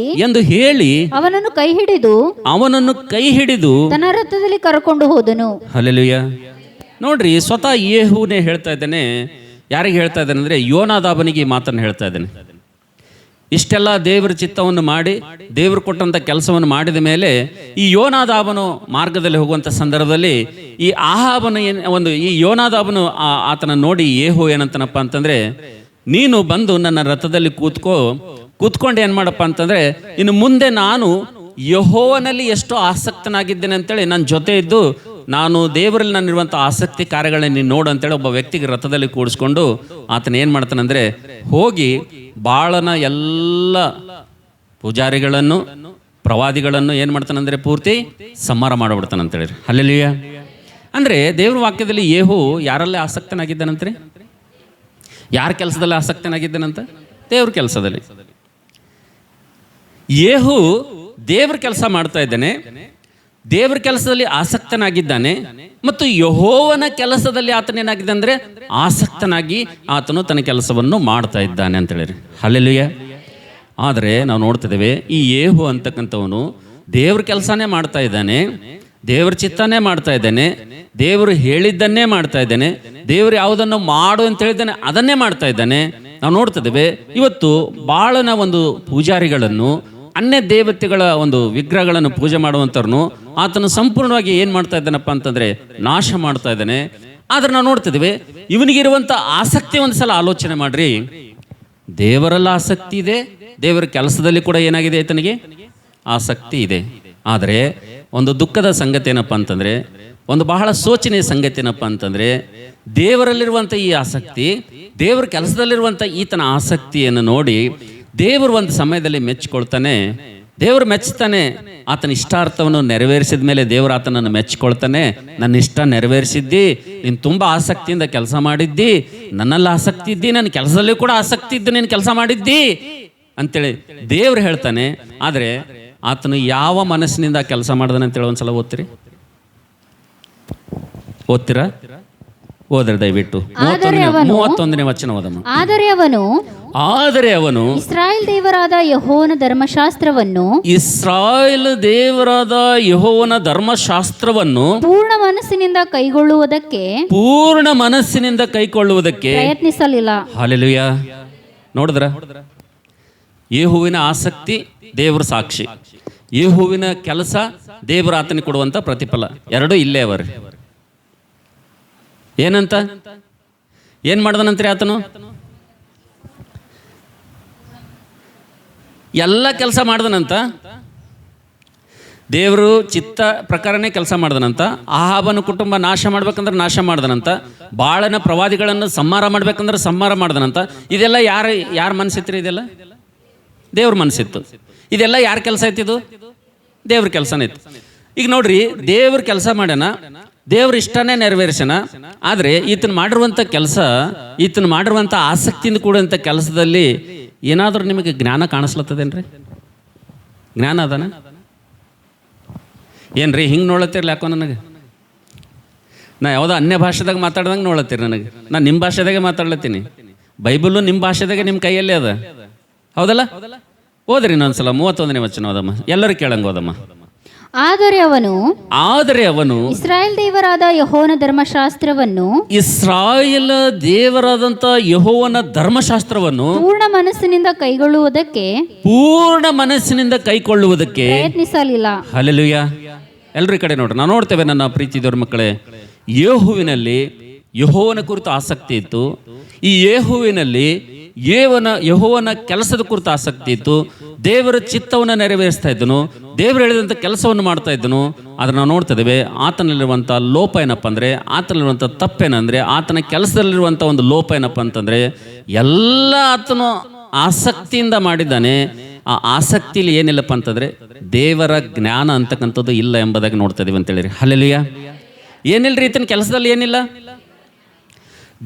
ಹೇಳಿ ಅವನನ್ನು ಕೈ ಹಿಡಿದು ತನ್ನ ರಥದಲ್ಲಿ ಕರ್ಕೊಂಡು ಹೋದನು. ಹಲ್ಲೆಲೂಯಾ. ನೋಡ್ರಿ, ಸ್ವತಃ ಯೇಹುನೇ ಹೇಳ್ತಾ ಇದ್ದಾನೆ. ಯಾರಿಗೆ ಹೇಳ್ತಾ ಇದ್ದಾನೆ ಅಂದರೆ ಯೋನಾದಾಬನಿಗೆ ಈ ಮಾತನ್ನು ಹೇಳ್ತಾ ಇದ್ದಾನೆ. ಇಷ್ಟೆಲ್ಲ ದೇವರ ಚಿತ್ತವನ್ನು ಮಾಡಿ ದೇವರು ಕೊಟ್ಟಂಥ ಕೆಲಸವನ್ನು ಮಾಡಿದ ಮೇಲೆ ಈ ಯೋನಾದಾಬನು ಮಾರ್ಗದಲ್ಲಿ ಹೋಗುವಂಥ ಸಂದರ್ಭದಲ್ಲಿ ಈ ಆಹಾಬನು ಈ ಯೋನಾದಾಬನು ಆತನ ನೋಡಿ ಯೇಹು ಏನಂತನಪ್ಪ ಅಂತಂದರೆ, ನೀನು ಬಂದು ನನ್ನ ರಥದಲ್ಲಿ ಕೂತ್ಕೊಂಡು ಏನು ಮಾಡಪ್ಪ ಅಂತಂದರೆ ಇನ್ನು ಮುಂದೆ ನಾನು ಯೆಹೋವನಲ್ಲಿ ಎಷ್ಟು ಆಸಕ್ತನಾಗಿದ್ದೇನೆ ಅಂತೇಳಿ ನನ್ನ ಜೊತೆ ಇದ್ದು ನಾನು ದೇವರಲ್ಲಿ ನಾನಿರುವಂಥ ಆಸಕ್ತಿ ಕಾರ್ಯಗಳನ್ನ ನೀನು ನೋಡು ಅಂತೇಳಿ ಒಬ್ಬ ವ್ಯಕ್ತಿಗೆ ರಥದಲ್ಲಿ ಕೂಡಿಸ್ಕೊಂಡು ಆತನ ಏನು ಮಾಡ್ತಾನಂದರೆ ಹೋಗಿ ಬಾಳನ ಎಲ್ಲ ಪೂಜಾರಿಗಳನ್ನು, ಪ್ರವಾದಿಗಳನ್ನು ಏನು ಮಾಡ್ತಾನಂದರೆ ಪೂರ್ತಿ ಸಂಹಾರ ಮಾಡಿಬಿಡ್ತಾನಂತೇಳಿ. ಹಲ್ಲೆಲೂಯಾ. ಅಂದರೆ ದೇವ್ರ ವಾಕ್ಯದಲ್ಲಿ ಯೇಹು ಯಾರಲ್ಲೇ ಆಸಕ್ತನಾಗಿದ್ದಾನಂತ್ರಿ? ಯಾರ ಕೆಲಸದಲ್ಲಿ ಆಸಕ್ತನಾಗಿದ್ದಾನಂತ? ದೇವ್ರ ಕೆಲಸದಲ್ಲಿ. ಯೇಹು ದೇವ್ರ ಕೆಲಸ ಮಾಡ್ತಾ ಇದ್ದಾನೆ, ದೇವರ ಕೆಲಸದಲ್ಲಿ ಆಸಕ್ತನಾಗಿದ್ದಾನೆ ಮತ್ತು ಯೆಹೋವನ ಕೆಲಸದಲ್ಲಿ ಆತನೇನಾಗಿದೆ ಅಂದರೆ ಆಸಕ್ತನಾಗಿ ಆತನು ತನ್ನ ಕೆಲಸವನ್ನು ಮಾಡ್ತಾ ಇದ್ದಾನೆ ಅಂತ ಹೇಳಿರಿ. ಹಲ್ಲೆಲೂಯಾ. ಆದರೆ ನಾವು ನೋಡ್ತಿದ್ದೇವೆ ಈ ಯೇಹು ಅಂತಕ್ಕಂಥವನು ದೇವ್ರ ಕೆಲಸನೇ ಮಾಡ್ತಾ ಇದ್ದಾನೆ, ದೇವ್ರ ಚಿತ್ತನೇ ಮಾಡ್ತಾ ಇದ್ದಾನೆ, ದೇವರು ಹೇಳಿದ್ದನ್ನೇ ಮಾಡ್ತಾ ಇದ್ದಾನೆ, ದೇವರು ಯಾವುದನ್ನು ಮಾಡು ಅಂತ ಹೇಳಿದ್ದಾನೆ ಅದನ್ನೇ ಮಾಡ್ತಾ ಇದ್ದಾನೆ. ನಾವು ನೋಡ್ತಿದ್ದೇವೆ ಇವತ್ತು ಬಾಳನ ಒಂದು ಪೂಜಾರಿಗಳನ್ನು, ಅನ್ಯ ದೇವತೆಗಳ ಒಂದು ವಿಗ್ರಹಗಳನ್ನು ಪೂಜೆ ಮಾಡುವಂಥವ್ರನ್ನು ಆತನು ಸಂಪೂರ್ಣವಾಗಿ ಏನು ಮಾಡ್ತಾ ಇದ್ದಾನಪ್ಪ ಅಂತಂದರೆ ನಾಶ ಮಾಡ್ತಾ ಇದ್ದಾನೆ. ಆದರೆ ನಾವು ನೋಡ್ತಿದ್ದೀವಿ ಇವನಿಗಿರುವಂಥ ಆಸಕ್ತಿ ಒಂದು ಸಲ ಆಲೋಚನೆ ಮಾಡ್ರಿ. ದೇವರೆಲ್ಲ ಆಸಕ್ತಿ ಇದೆ, ದೇವರ ಕೆಲಸದಲ್ಲಿ ಕೂಡ ಏನಾಗಿದೆ, ಆತನಿಗೆ ಆಸಕ್ತಿ ಇದೆ. ಆದರೆ ಒಂದು ದುಃಖದ ಸಂಗತಿ ಏನಪ್ಪ ಅಂತಂದರೆ, ಒಂದು ಬಹಳ ಶೋಚನೀಯ ಸಂಗತಿ ಏನಪ್ಪ ಅಂತಂದರೆ, ದೇವರಲ್ಲಿರುವಂಥ ಈ ಆಸಕ್ತಿ, ದೇವರ ಕೆಲಸದಲ್ಲಿರುವಂಥ ಈತನ ಆಸಕ್ತಿಯನ್ನು ನೋಡಿ ದೇವರು ಒಂದು ಸಮಯದಲ್ಲಿ ಮೆಚ್ಚಿಕೊಳ್ತಾನೆ. ದೇವರು ಮೆಚ್ಚುತ್ತಾನೆ. ಆತನ ಇಷ್ಟಾರ್ಥವನ್ನು ನೆರವೇರಿಸಿದ ಮೇಲೆ ದೇವರು ಆತನನ್ನು ಮೆಚ್ಚಿಕೊಳ್ತಾನೆ. ನನ್ನ ಇಷ್ಟ ನೆರವೇರಿಸಿದ್ದಿ, ನೀನು ತುಂಬ ಆಸಕ್ತಿಯಿಂದ ಕೆಲಸ ಮಾಡಿದ್ದಿ, ನನ್ನಲ್ಲಿ ಆಸಕ್ತಿ ಇದ್ದಿ, ನನ್ನ ಕೆಲಸದಲ್ಲಿ ಕೂಡ ಆಸಕ್ತಿ ಇದ್ದು ನೀನು ಕೆಲಸ ಮಾಡಿದ್ದಿ ಅಂತೇಳಿ ದೇವ್ರು ಹೇಳ್ತಾನೆ. ಆದರೆ ಆತನು ಯಾವ ಮನಸ್ಸಿನಿಂದ ಕೆಲಸ ಮಾಡ್ದಾನೆ ಅಂತೇಳಿ ಒಂದ್ಸಲ ಓದ್ತೀರಾ? ಓದ್ರೆ ದಯವಿಟ್ಟು 31ನೇ ವಚನ ಓದಮ್ಮ. ಆದರೆ ಅವನು ಇಸ್ರಾಯೇಲ್ ದೇವರಾದ ಯೆಹೋವನ ಧರ್ಮಶಾಸ್ತ್ರವನ್ನು ಪೂರ್ಣ ಮನಸ್ಸಿನಿಂದ ಕೈಗೊಳ್ಳುವುದಕ್ಕೆ ಪ್ರಯತ್ನಿಸಲಿಲ್ಲ. ಹಲ್ಲೆಲೂಯಾ. ನೋಡಿದ್ರ, ಯೆಹೋವನ ಆಸಕ್ತಿ ದೇವರ ಸಾಕ್ಷಿ, ಯೆಹೋವನ ಕೆಲಸ ದೇವರ ಆತನಿಗೆ ಕೊಡುವಂತ ಪ್ರತಿಫಲ, ಎರಡೂ ಇಲ್ಲೇ ಅವರೇ. ಏನಂತ ಏನು ಮಾಡ್ದನಂತ್ರಿ ಆತನು? ಎಲ್ಲ ಕೆಲಸ ಮಾಡ್ದನಂತ. ದೇವರು ಚಿತ್ತ ಪ್ರಕಾರನೇ ಕೆಲಸ ಮಾಡ್ದನಂತ. ಆಹಾಬನ ಕುಟುಂಬ ನಾಶ ಮಾಡ್ಬೇಕಂದ್ರೆ ನಾಶ ಮಾಡ್ದನಂತ. ಬಾಳನ ಪ್ರವಾದಿಗಳನ್ನು ಸಂಹಾರ ಮಾಡ್ಬೇಕಂದ್ರೆ ಸಂಹಾರ ಮಾಡ್ದನಂತ. ಇದೆಲ್ಲ ಯಾರ ಮನಸ್ಸಿತ್ತು? ಇದೆಲ್ಲ ದೇವ್ರ ಮನಸ್ಸಿತ್ತು. ಇದೆಲ್ಲ ಯಾರ ಕೆಲಸ ಐತಿದು? ದೇವ್ರ ಕೆಲಸನೇ ಇತ್ತು. ಈಗ ನೋಡ್ರಿ, ದೇವ್ರ ಕೆಲಸ ಮಾಡ್ಯಾನ, ದೇವ್ರ ಇಷ್ಟನೇ ನೆರವೇರಿಸನ. ಆದರೆ ಈತನ ಮಾಡಿರುವಂಥ ಕೆಲಸ, ಈತನ ಮಾಡಿರುವಂಥ ಆಸಕ್ತಿಯಿಂದ ಕೂಡುವಂಥ ಕೆಲಸದಲ್ಲಿ ಏನಾದರೂ ನಿಮಗೆ ಜ್ಞಾನ ಕಾಣಿಸ್ಲತ್ತದೇನ್ರಿ? ಜ್ಞಾನ ಅದಾನ ಏನ್ರಿ? ಹಿಂಗೆ ನೋಡತ್ತೀರಲ್ಲ ಯಾಕೋ ನನಗೆ. ನಾ ಯಾವುದೋ ಅನ್ಯ ಭಾಷೆದಾಗ ಮಾತಾಡ್ದಂಗೆ ನೋಡತ್ತೀರಿ ನನಗೆ. ನಾನು ನಿಮ್ಮ ಭಾಷೆದಾಗೆ ಮಾತಾಡ್ಲತ್ತೀನಿ. ಬೈಬಲು ನಿಮ್ಮ ಭಾಷೆದಾಗೆ ನಿಮ್ಮ ಕೈಯಲ್ಲೇ ಅದ, ಹೌದಲ್ಲ? ಓದ್ರಿ ಇನ್ನೊಂದ್ಸಲ 31ನೇ ವಚನ ಓದಮ್ಮ, ಎಲ್ಲರೂ ಕೇಳಂಗೆ ಓದಮ್ಮ. ಆದರೆ ಅವನು ಇಸ್ರಾಯೇಲ್ ದೇವರಾದ ಯೆಹೋವನ ಧರ್ಮಶಾಸ್ತ್ರವನ್ನು ಇಸ್ರಾಯೇಲ್ ದೇವರಾದಂಥ ಯೆಹೋವನ ಧರ್ಮಶಾಸ್ತ್ರವನ್ನು ಪೂರ್ಣ ಮನಸ್ಸಿನಿಂದ ಕೈಕೊಳ್ಳುವುದಕ್ಕೆ ಪ್ರಯತ್ನಿಸಲಿಲ್ಲ. ಹಲ್ಲೆಲೂಯಾ. ಎಲ್ಲರೂ ಈ ಕಡೆ ನೋಡ್ರಿ, ನಾವು ನೋಡ್ತೇವೆ ನನ್ನ ಪ್ರೀತಿ ದೇವ್ರ ಮಕ್ಕಳೇ, ಯೆಹೋವಿನಲ್ಲಿ ಯೆಹೋವನ ಕುರಿತು ಆಸಕ್ತಿ ಇತ್ತು. ಈ ಯೆಹೋವಿನಲ್ಲಿ ಯೆಹೋವನ ಕೆಲಸದ ಕುರಿತು ಆಸಕ್ತಿ ಇತ್ತು. ದೇವರ ಚಿತ್ತವನ್ನು ನೆರವೇರಿಸ್ತಾ ಇದ್ದನು, ದೇವರು ಹೇಳಿದಂಥ ಕೆಲಸವನ್ನು ಮಾಡ್ತಾ ಇದ್ದನು. ಅದನ್ನು ನಾವು ನೋಡ್ತಾ ಇದ್ದೇವೆ. ಆತನಲ್ಲಿರುವಂಥ ಲೋಪ ಏನಪ್ಪ ಅಂದರೆ, ಆತನಲ್ಲಿರುವಂಥ ತಪ್ಪೇನಂದರೆ, ಆತನ ಕೆಲಸದಲ್ಲಿರುವಂಥ ಒಂದು ಲೋಪ ಏನಪ್ಪ ಅಂತಂದರೆ, ಎಲ್ಲ ಆತನು ಆಸಕ್ತಿಯಿಂದ ಮಾಡಿದ್ದಾನೆ. ಆ ಆಸಕ್ತಿಲಿ ಏನಿಲ್ಲಪ್ಪ ಅಂತಂದರೆ ದೇವರ ಜ್ಞಾನ ಅಂತಕ್ಕಂಥದ್ದು ಇಲ್ಲ ಎಂಬುದಾಗಿ ನೋಡ್ತಾ ಇದೀವಿ ಅಂತೇಳಿರಿ. ಹಲ್ಲೆಲೂಯಾ. ಏನಿಲ್ಲರಿ, ಈತನ ಕೆಲಸದಲ್ಲಿ ಏನಿಲ್ಲ,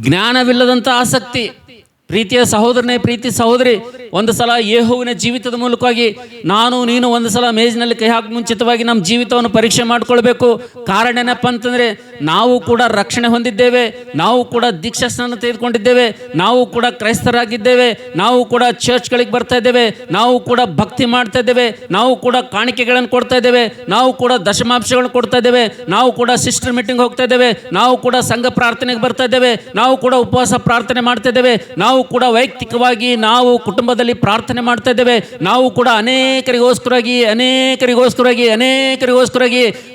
ಜ್ಞಾನವಿಲ್ಲದಂಥ ಆಸಕ್ತಿ. ಪ್ರೀತಿಯ ಸಹೋದರನೇ, ಪ್ರೀತಿ ಸಹೋದರಿ, ಒಂದು ಸಲ ಯೆಹೋವನ ಜೀವಿತದ ಮೂಲಕವಾಗಿ ನಾನು ನೀನು ಒಂದು ಸಲ ಮೇಜಿನಲ್ಲಿ ಕೈ ಹಾಕಿ ಮುಂಚಿತವಾಗಿ ನಮ್ಮ ಜೀವಿತವನ್ನು ಪರೀಕ್ಷೆ ಮಾಡಿಕೊಳ್ಬೇಕು. ಕಾರಣ ಏನಪ್ಪ ಅಂತಂದರೆ, ನಾವು ಕೂಡ ರಕ್ಷಣೆ ಹೊಂದಿದ್ದೇವೆ, ನಾವು ಕೂಡ ದೀಕ್ಷಾಸ್ನಾನ ತೆಗೆದುಕೊಂಡಿದ್ದೇವೆ, ನಾವು ಕೂಡ ಕ್ರೈಸ್ತರಾಗಿದ್ದೇವೆ, ನಾವು ಕೂಡ ಚರ್ಚ್ಗಳಿಗೆ ಬರ್ತಾ ಇದ್ದೇವೆ, ನಾವು ಕೂಡ ಭಕ್ತಿ ಮಾಡ್ತಾ ಇದ್ದೇವೆ, ನಾವು ಕೂಡ ಕಾಣಿಕೆಗಳನ್ನು ಕೊಡ್ತಾ ಇದ್ದೇವೆ, ನಾವು ಕೂಡ ದಶಮಾಂಶಗಳನ್ನು ಕೊಡ್ತಾ ಇದ್ದೇವೆ, ನಾವು ಕೂಡ ಸಿಸ್ಟರ್ ಮೀಟಿಂಗ್ ಹೋಗ್ತಾ ಇದ್ದೇವೆ, ನಾವು ಕೂಡ ಸಂಘ ಪ್ರಾರ್ಥನೆಗೆ ಬರ್ತಾ ಇದ್ದೇವೆ, ನಾವು ಕೂಡ ಉಪವಾಸ ಪ್ರಾರ್ಥನೆ ಮಾಡ್ತಾ ಇದ್ದೇವೆ, ನಾವು ಕೂಡ ವೈಯಕ್ತಿಕವಾಗಿ ನಾವು ಕುಟುಂಬದಲ್ಲಿ ಪ್ರಾರ್ಥನೆ ಮಾಡ್ತಾ ಇದ್ದೇವೆ, ನಾವು ಕೂಡ ಅನೇಕರಿಗೋಸ್ಕರವಾಗಿ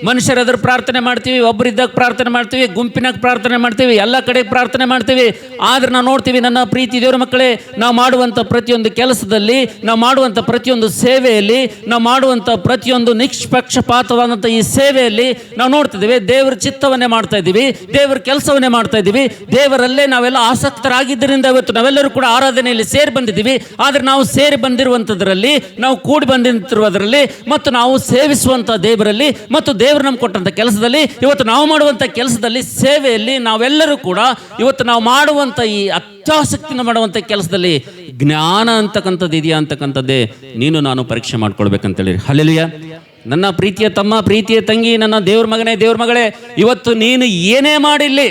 ಮನುಷ್ಯರಾದ್ರೂ ಪ್ರಾರ್ಥನೆ ಮಾಡ್ತೀವಿ, ಒಬ್ಬರಿದ್ದಾಗ ಪ್ರಾರ್ಥನೆ ಮಾಡ್ತೀವಿ, ಗುಂಪಿನಾಗ ಪ್ರಾರ್ಥನೆ ಮಾಡ್ತೀವಿ, ಎಲ್ಲ ಕಡೆ ಪ್ರಾರ್ಥನೆ ಮಾಡ್ತೀವಿ. ಆದ್ರೆ ನಾವು ನೋಡ್ತೀವಿ, ನನ್ನ ಪ್ರೀತಿ ದೇವರ ಮಕ್ಕಳೇ, ನಾವು ಮಾಡುವಂಥ ಪ್ರತಿಯೊಂದು ಕೆಲಸದಲ್ಲಿ, ನಾವು ಮಾಡುವಂಥ ಪ್ರತಿಯೊಂದು ಸೇವೆಯಲ್ಲಿ, ನಾವು ಮಾಡುವಂಥ ಪ್ರತಿಯೊಂದು ನಿಷ್ಪಕ್ಷಪಾತವಾದಂಥ ಈ ಸೇವೆಯಲ್ಲಿ ನಾವು ನೋಡ್ತಿದ್ದೀವಿ, ದೇವರ ಚಿತ್ತವನ್ನೇ ಮಾಡ್ತಾ ಇದ್ದೀವಿ, ದೇವರ ಕೆಲಸವನ್ನೇ ಮಾಡ್ತಾ ಇದ್ದೀವಿ. ದೇವರಲ್ಲೇ ನಾವೆಲ್ಲ ಆಸಕ್ತರಾಗಿದ್ದರಿಂದ ಇವತ್ತು ನಾವೆಲ್ಲರೂ ಕೂಡ ಆರಾಧನೆಯಲ್ಲಿ ಸೇರಿ ಬಂದಿದ್ದೀವಿ. ಆದರೆ ನಾವು ಸೇರಿ ಬಂದಿರುವಂಥದ್ರಲ್ಲಿ, ನಾವು ಕೂಡಿ ಬಂದಿರುವುದರಲ್ಲಿ, ಮತ್ತು ನಾವು ಸೇವಿಸುವಂಥ ದೇವರಲ್ಲಿ, ಮತ್ತು ದೇವರು ನಮ್ಗೆ ಕೊಟ್ಟಂಥ ಕೆಲಸದಲ್ಲಿ, ಇವತ್ತು ನಾವು ಮಾಡುವಂಥ ಕೆಲಸದಲ್ಲಿ, ಸೇವೆಯಲ್ಲಿ ನಾವೆಲ್ಲರೂ ಕೂಡ ಇವತ್ತು ನಾವು ಮಾಡುವಂಥ ಈ ಅತ್ಯಾಸಕ್ತಿನ ಮಾಡುವಂಥ ಕೆಲಸದಲ್ಲಿ ಜ್ಞಾನ ಅಂತಕ್ಕಂಥದ್ದು ಇದೆಯಾ ಅಂತಕ್ಕಂಥದ್ದೇ ನೀನು ನಾನು ಪರೀಕ್ಷೆ ಮಾಡ್ಕೊಳ್ಬೇಕಂತೇಳಿ. ಹಲ್ಲೆಲೂಯಾ. ನನ್ನ ಪ್ರೀತಿಯ ತಮ್ಮ, ಪ್ರೀತಿಯ ತಂಗಿ, ನನ್ನ ದೇವ್ರ ಮಗನೇ, ದೇವ್ರ ಮಗಳೇ, ಇವತ್ತು ನೀನು ಏನೇ ಮಾಡಿಲ್ಲಿ,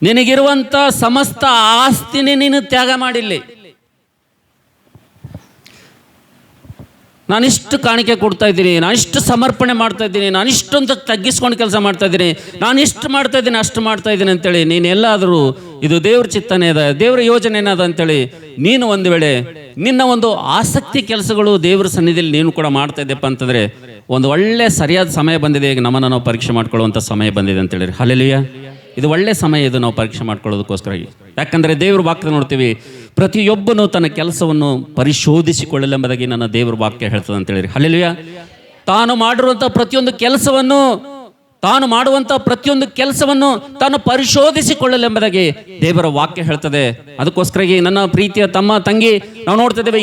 ನಿನಗಿರುವಂಥ ಸಮಸ್ತ ಆಸ್ತಿನೇ ನೀನು ತ್ಯಾಗ ಮಾಡಿಲ್ಲಿ. ನಾನಿಷ್ಟು ಕಾಣಿಕೆ ಕೊಡ್ತಾ ಇದ್ದೀನಿ, ನಾನಿಷ್ಟು ಸಮರ್ಪಣೆ ಮಾಡ್ತಾ ಇದ್ದೀನಿ, ನಾನಿಷ್ಟೊಂದು ತಗ್ಗಿಸ್ಕೊಂಡು ಕೆಲಸ ಮಾಡ್ತಾ ಇದ್ದೀನಿ, ನಾನಿಷ್ಟು ಮಾಡ್ತಾ ಇದ್ದೀನಿ, ಅಷ್ಟು ಮಾಡ್ತಾ ಇದ್ದೀನಿ ಅಂತೇಳಿ ನೀನು ಎಲ್ಲಾದರೂ ಇದು ದೇವ್ರ ಚಿತ್ತನೇ ಅದ, ದೇವ್ರ ಯೋಜನೆ ಏನದ ಅಂತೇಳಿ ನೀನು ಒಂದು ವೇಳೆ ನಿನ್ನ ಒಂದು ಆಸಕ್ತಿ ಕೆಲಸಗಳು ದೇವ್ರ ಸನ್ನಿಧಿಯಲ್ಲಿ ನೀನು ಕೂಡ ಮಾಡ್ತಾ ಇದ್ದೆಪ್ಪ ಅಂತಂದರೆ ಒಂದು ಒಳ್ಳೆ ಸರಿಯಾದ ಸಮಯ ಬಂದಿದೆ. ಈಗ ನಮ್ಮನ್ನು ನಾವು ಪರೀಕ್ಷೆ ಮಾಡ್ಕೊಳ್ಳುವಂಥ ಸಮಯ ಬಂದಿದೆ ಅಂತೇಳಿ. ಹಲ್ಲೆಲೂಯಾ. ಇದು ಒಳ್ಳೆ ಸಮಯ, ಇದು ನಾವು ಪರೀಕ್ಷೆ ಮಾಡ್ಕೊಳ್ಳೋದಕ್ಕೋಸ್ಕರಾಗಿ. ಯಾಕಂದರೆ ದೇವ್ರ ವಾಕ್ಯ ನೋಡ್ತೀವಿ, ಪ್ರತಿಯೊಬ್ಬನು ತನ್ನ ಕೆಲಸವನ್ನು ಪರಿಶೋಧಿಸಿಕೊಳ್ಳಲೆಂಬುದಾಗಿ ನನ್ನ ದೇವ್ರ ವಾಕ್ಯ ಹೇಳ್ತದೆ ಅಂತೇಳಿ. ಹಲ್ಲೆಲೂಯಾ. ತಾನು ಮಾಡುವಂಥ ಪ್ರತಿಯೊಂದು ಕೆಲಸವನ್ನು ತಾನು ಪರಿಶೋಧಿಸಿಕೊಳ್ಳಲೆಂಬುದಾಗಿ ದೇವರ ವಾಕ್ಯ ಹೇಳ್ತದೆ. ಅದಕ್ಕೋಸ್ಕರಾಗಿ ನನ್ನ ಪ್ರೀತಿಯ ತಮ್ಮ, ತಂಗಿ, ನಾವು ನೋಡ್ತಾ ಇದ್ದೇವೆ,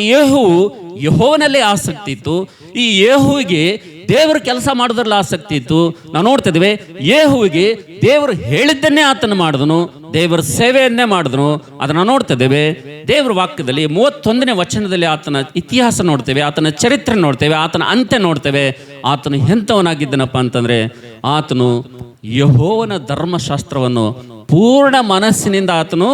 ಯೆಹೋವನಲ್ಲಿ ಆಸಕ್ತಿ ಇತ್ತು. ಈ ಯೆಹೋವಿಗೆ ದೇವರು ಕೆಲಸ ಮಾಡೋದ್ರಲ್ಲಿ ಆಸಕ್ತಿ ಇತ್ತು. ನಾವು ನೋಡ್ತಾ ಇದ್ದೇವೆ, ಯೆಹೋವಿಗೆ ದೇವರು ಹೇಳಿದ್ದನ್ನೇ ಆತನ ಮಾಡಿದನು, ದೇವರ ಸೇವೆಯನ್ನೇ ಮಾಡಿದನು. ಅದನ್ನು ನೋಡ್ತಾ ಇದ್ದೇವೆ ದೇವರ ವಾಕ್ಯದಲ್ಲಿ 31ನೇ ವಚನದಲ್ಲಿ. ಆತನ ಇತಿಹಾಸ ನೋಡ್ತೇವೆ, ಆತನ ಚರಿತ್ರೆ ನೋಡ್ತೇವೆ, ಆತನ ಅಂತ್ಯ ನೋಡ್ತೇವೆ. ಆತನು ಎಂಥವನಾಗಿದ್ದನಪ್ಪ ಅಂತಂದರೆ, ಆತನು ಯೆಹೋವನ ಧರ್ಮಶಾಸ್ತ್ರವನ್ನು ಪೂರ್ಣ ಮನಸ್ಸಿನಿಂದ ಆತನು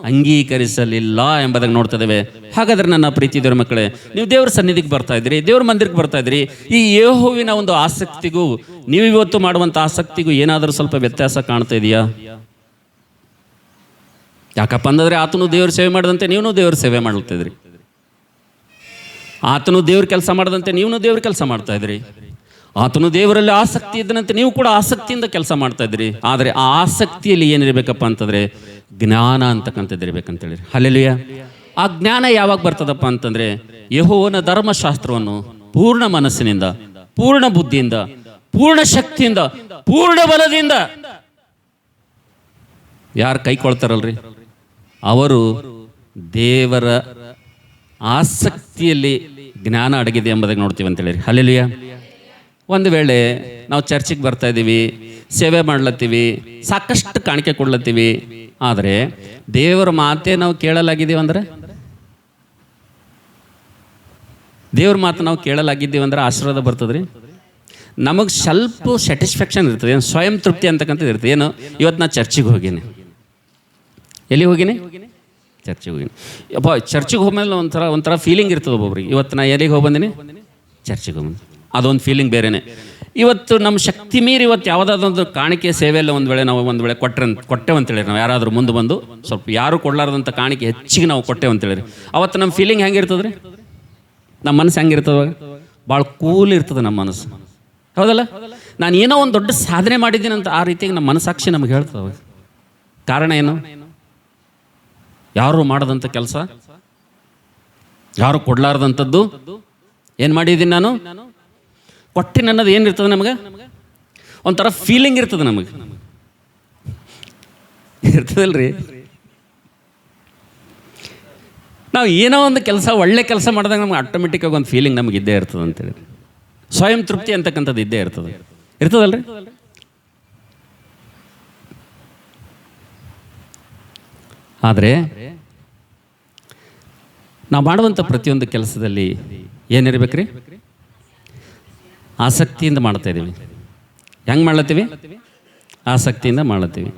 ಅಂಗೀಕರಿಸಲಿಲ್ಲ ಎಂಬುದಾಗಿ ನೋಡ್ತಾ ಇದ್ದೇವೆ. ಹಾಗಾದ್ರೆ ನನ್ನ ಪ್ರೀತಿ ದೇವರ ಮಕ್ಕಳೇ, ನೀವು ದೇವರ ಸನ್ನಿಧಿಗೆ ಬರ್ತಾ ಇದ್ರಿ, ದೇವ್ರ ಮಂದಿರಕ್ಕೆ ಬರ್ತಾ ಇದ್ರಿ, ಈ ಯೆಹೋವಿನ ಒಂದು ಆಸಕ್ತಿಗೂ ನೀವು ಇವತ್ತು ಮಾಡುವಂಥ ಆಸಕ್ತಿಗೂ ಏನಾದರೂ ಸ್ವಲ್ಪ ವ್ಯತ್ಯಾಸ ಕಾಣ್ತಾ ಇದೆಯಾ? ಯಾಕಪ್ಪ ಅಂತಂದರೆ ಆತನು ದೇವ್ರ ಸೇವೆ ಮಾಡಿದಂತೆ ನೀವು ದೇವ್ರ ಸೇವೆ ಮಾಡ್ತಿದ್ರಿ, ಆತನು ದೇವ್ರ ಕೆಲಸ ಮಾಡದಂತೆ ನೀವು ದೇವ್ರ ಕೆಲಸ ಮಾಡ್ತಾ ಇದ್ರಿ, ಆತನು ದೇವರಲ್ಲಿ ಆಸಕ್ತಿ ಇದ್ದನಂತೆ ನೀವು ಕೂಡ ಆಸಕ್ತಿಯಿಂದ ಕೆಲಸ ಮಾಡ್ತಾ ಇದ್ರಿ. ಆದರೆ ಆ ಆಸಕ್ತಿಯಲ್ಲಿ ಏನಿರಬೇಕಪ್ಪ ಅಂತಂದರೆ ಜ್ಞಾನ ಅಂತಕ್ಕಂಥದ್ದು ಇರಬೇಕಂತೇಳಿ. ಹಲ್ಲೆಲೂಯಾ. ಆ ಜ್ಞಾನ ಯಾವಾಗ ಬರ್ತದಪ್ಪ ಅಂತಂದರೆ ಯೆಹೋವನ ಧರ್ಮಶಾಸ್ತ್ರವನ್ನು ಪೂರ್ಣ ಮನಸ್ಸಿನಿಂದ, ಪೂರ್ಣ ಬುದ್ಧಿಯಿಂದ, ಪೂರ್ಣ ಶಕ್ತಿಯಿಂದ, ಪೂರ್ಣ ಬಲದಿಂದ ಯಾರು ಕೈಕೊಳ್ತಾರಲ್ರಿ ಅವರು ದೇವರ ಆಸಕ್ತಿಯಲ್ಲಿ ಜ್ಞಾನ ಅಡಗಿದೆ ಎಂಬುದಾಗಿ ನೋಡ್ತೀವಿ ಅಂತೇಳಿ. ಹಲ್ಲೆಲೂಯಾ. ಒಂದು ವೇಳೆ ನಾವು ಚರ್ಚಿಗೆ ಬರ್ತಾ ಇದ್ದೀವಿ, ಸೇವೆ ಮಾಡ್ಲತ್ತೀವಿ, ಸಾಕಷ್ಟು ಕಾಣಿಕೆ ಕೊಡ್ಲತ್ತೀವಿ, ಆದರೆ ದೇವರ ಮಾತೇ ನಾವು ಕೇಳಲಾಗಿದ್ದೀವಿ ಅಂದ್ರೆ, ದೇವ್ರ ಮಾತು ನಾವು ಕೇಳಲಾಗಿದ್ದೀವಿ ಅಂದ್ರೆ ಆಶೀರ್ವಾದ ಬರ್ತದ್ರಿ. ನಮಗೆ ಸ್ವಲ್ಪ ಸ್ಯಾಟಿಸ್ಫ್ಯಾಕ್ಷನ್ ಇರ್ತದೆ, ಏನು ಸ್ವಯಂ ತೃಪ್ತಿ ಅಂತಕ್ಕಂಥದ್ದು ಇರ್ತದೆ. ಏನು, ಇವತ್ತು ನಾ ಚರ್ಚಿಗೆ ಹೋಗೀನಿ. ಎಲ್ಲಿ ಹೋಗೀನಿ? ಚರ್ಚಿಗೆ ಹೋಗೀನಿ. ಅಪ್ಪ ಚರ್ಚಿಗೆ ಹೋದ್ಮೇಲೆ ಒಂಥರ ಫೀಲಿಂಗ್ ಇರ್ತದೆ ಒಬ್ಬೊಬ್ರಿಗೆ. ಇವತ್ತು ನಾ ಎಲ್ಲಿಗೆ ಹೋಗಿ ಬಂದೀನಿ? ಚರ್ಚಿಗೆ ಹೋಗಿ ಬಂದು, ಅದೊಂದು ಫೀಲಿಂಗ್ ಬೇರೆನೆ. ಇವತ್ತು ನಮ್ಮ ಶಕ್ತಿ ಮೀರಿ ಇವತ್ತು ಯಾವುದಾದೊಂದು ಕಾಣಿಕೆ ಸೇವೆಯಲ್ಲಿ ಒಂದು ವೇಳೆ ನಾವು ಕೊಟ್ಟೆವು ಅಂತೇಳಿ, ನಾವು ಯಾರಾದರೂ ಮುಂದೆ ಬಂದು ಸ್ವಲ್ಪ ಯಾರು ಕೊಡಲಾರ್ದಂಥ ಕಾಣಿಕೆ ಹೆಚ್ಚಿಗೆ ನಾವು ಕೊಟ್ಟೆವು ಅಂತೇಳಿ, ಅವತ್ತು ನಮ್ಮ ಫೀಲಿಂಗ್ ಹೆಂಗಿರ್ತದೆ ರೀ? ನಮ್ಮ ಮನಸ್ಸು ಹೆಂಗಿರ್ತದೆ? ಭಾಳ ಕೂಲ್ ಇರ್ತದೆ ನಮ್ಮ ಮನಸ್ಸು, ಹೌದಲ್ಲ? ನಾನು ಏನೋ ಒಂದು ದೊಡ್ಡ ಸಾಧನೆ ಮಾಡಿದ್ದೀನಿ ಅಂತ ಆ ರೀತಿಯಾಗಿ ನಮ್ಮ ಮನಸ್ಸಾಕ್ಷಿ ನಮಗೆ ಹೇಳ್ತವೆ. ಕಾರಣ ಏನು? ಯಾರು ಮಾಡದಂಥ ಕೆಲಸ, ಯಾರು ಕೊಡಲಾರ್ದಂಥದ್ದು ಏನು ಮಾಡಿದ್ದೀನಿ ನಾನು? ಕೊಟ್ಟಿನ ಅನ್ನೋದು ಏನಿರ್ತದೆ ನಮಗೆ? ಒಂಥರ ಫೀಲಿಂಗ್ ಇರ್ತದೆ ನಮಗೆ, ಇರ್ತದಲ್ರಿ? ನಾವು ಏನೋ ಒಂದು ಕೆಲಸ, ಒಳ್ಳೆ ಕೆಲಸ ಮಾಡಿದಾಗ ನಮ್ಗೆ ಆಟೋಮೆಟಿಕ್ಕಾಗಿ ಒಂದು ಫೀಲಿಂಗ್ ನಮಗೆ ಇದ್ದೇ ಇರ್ತದೆ ಅಂತೇಳಿ. ಸ್ವಯಂ ತೃಪ್ತಿ ಅಂತಕ್ಕಂಥದ್ದು ಇದ್ದೇ ಇರ್ತದಲ್ರಿ? ಆದರೆ ನಾವು ಮಾಡುವಂಥ ಪ್ರತಿಯೊಂದು ಕೆಲಸದಲ್ಲಿ ಏನಿರ್ಬೇಕ್ರಿ? ಆಸಕ್ತಿಯಿಂದ ಮಾಡ್ತಾ ಇದ್ದೀವಿ. ಹೆಂಗೆ ಮಾಡ್ಲತ್ತೀವಿ? ಆಸಕ್ತಿಯಿಂದ ಮಾಡ್ಲತ್ತೀವಿ.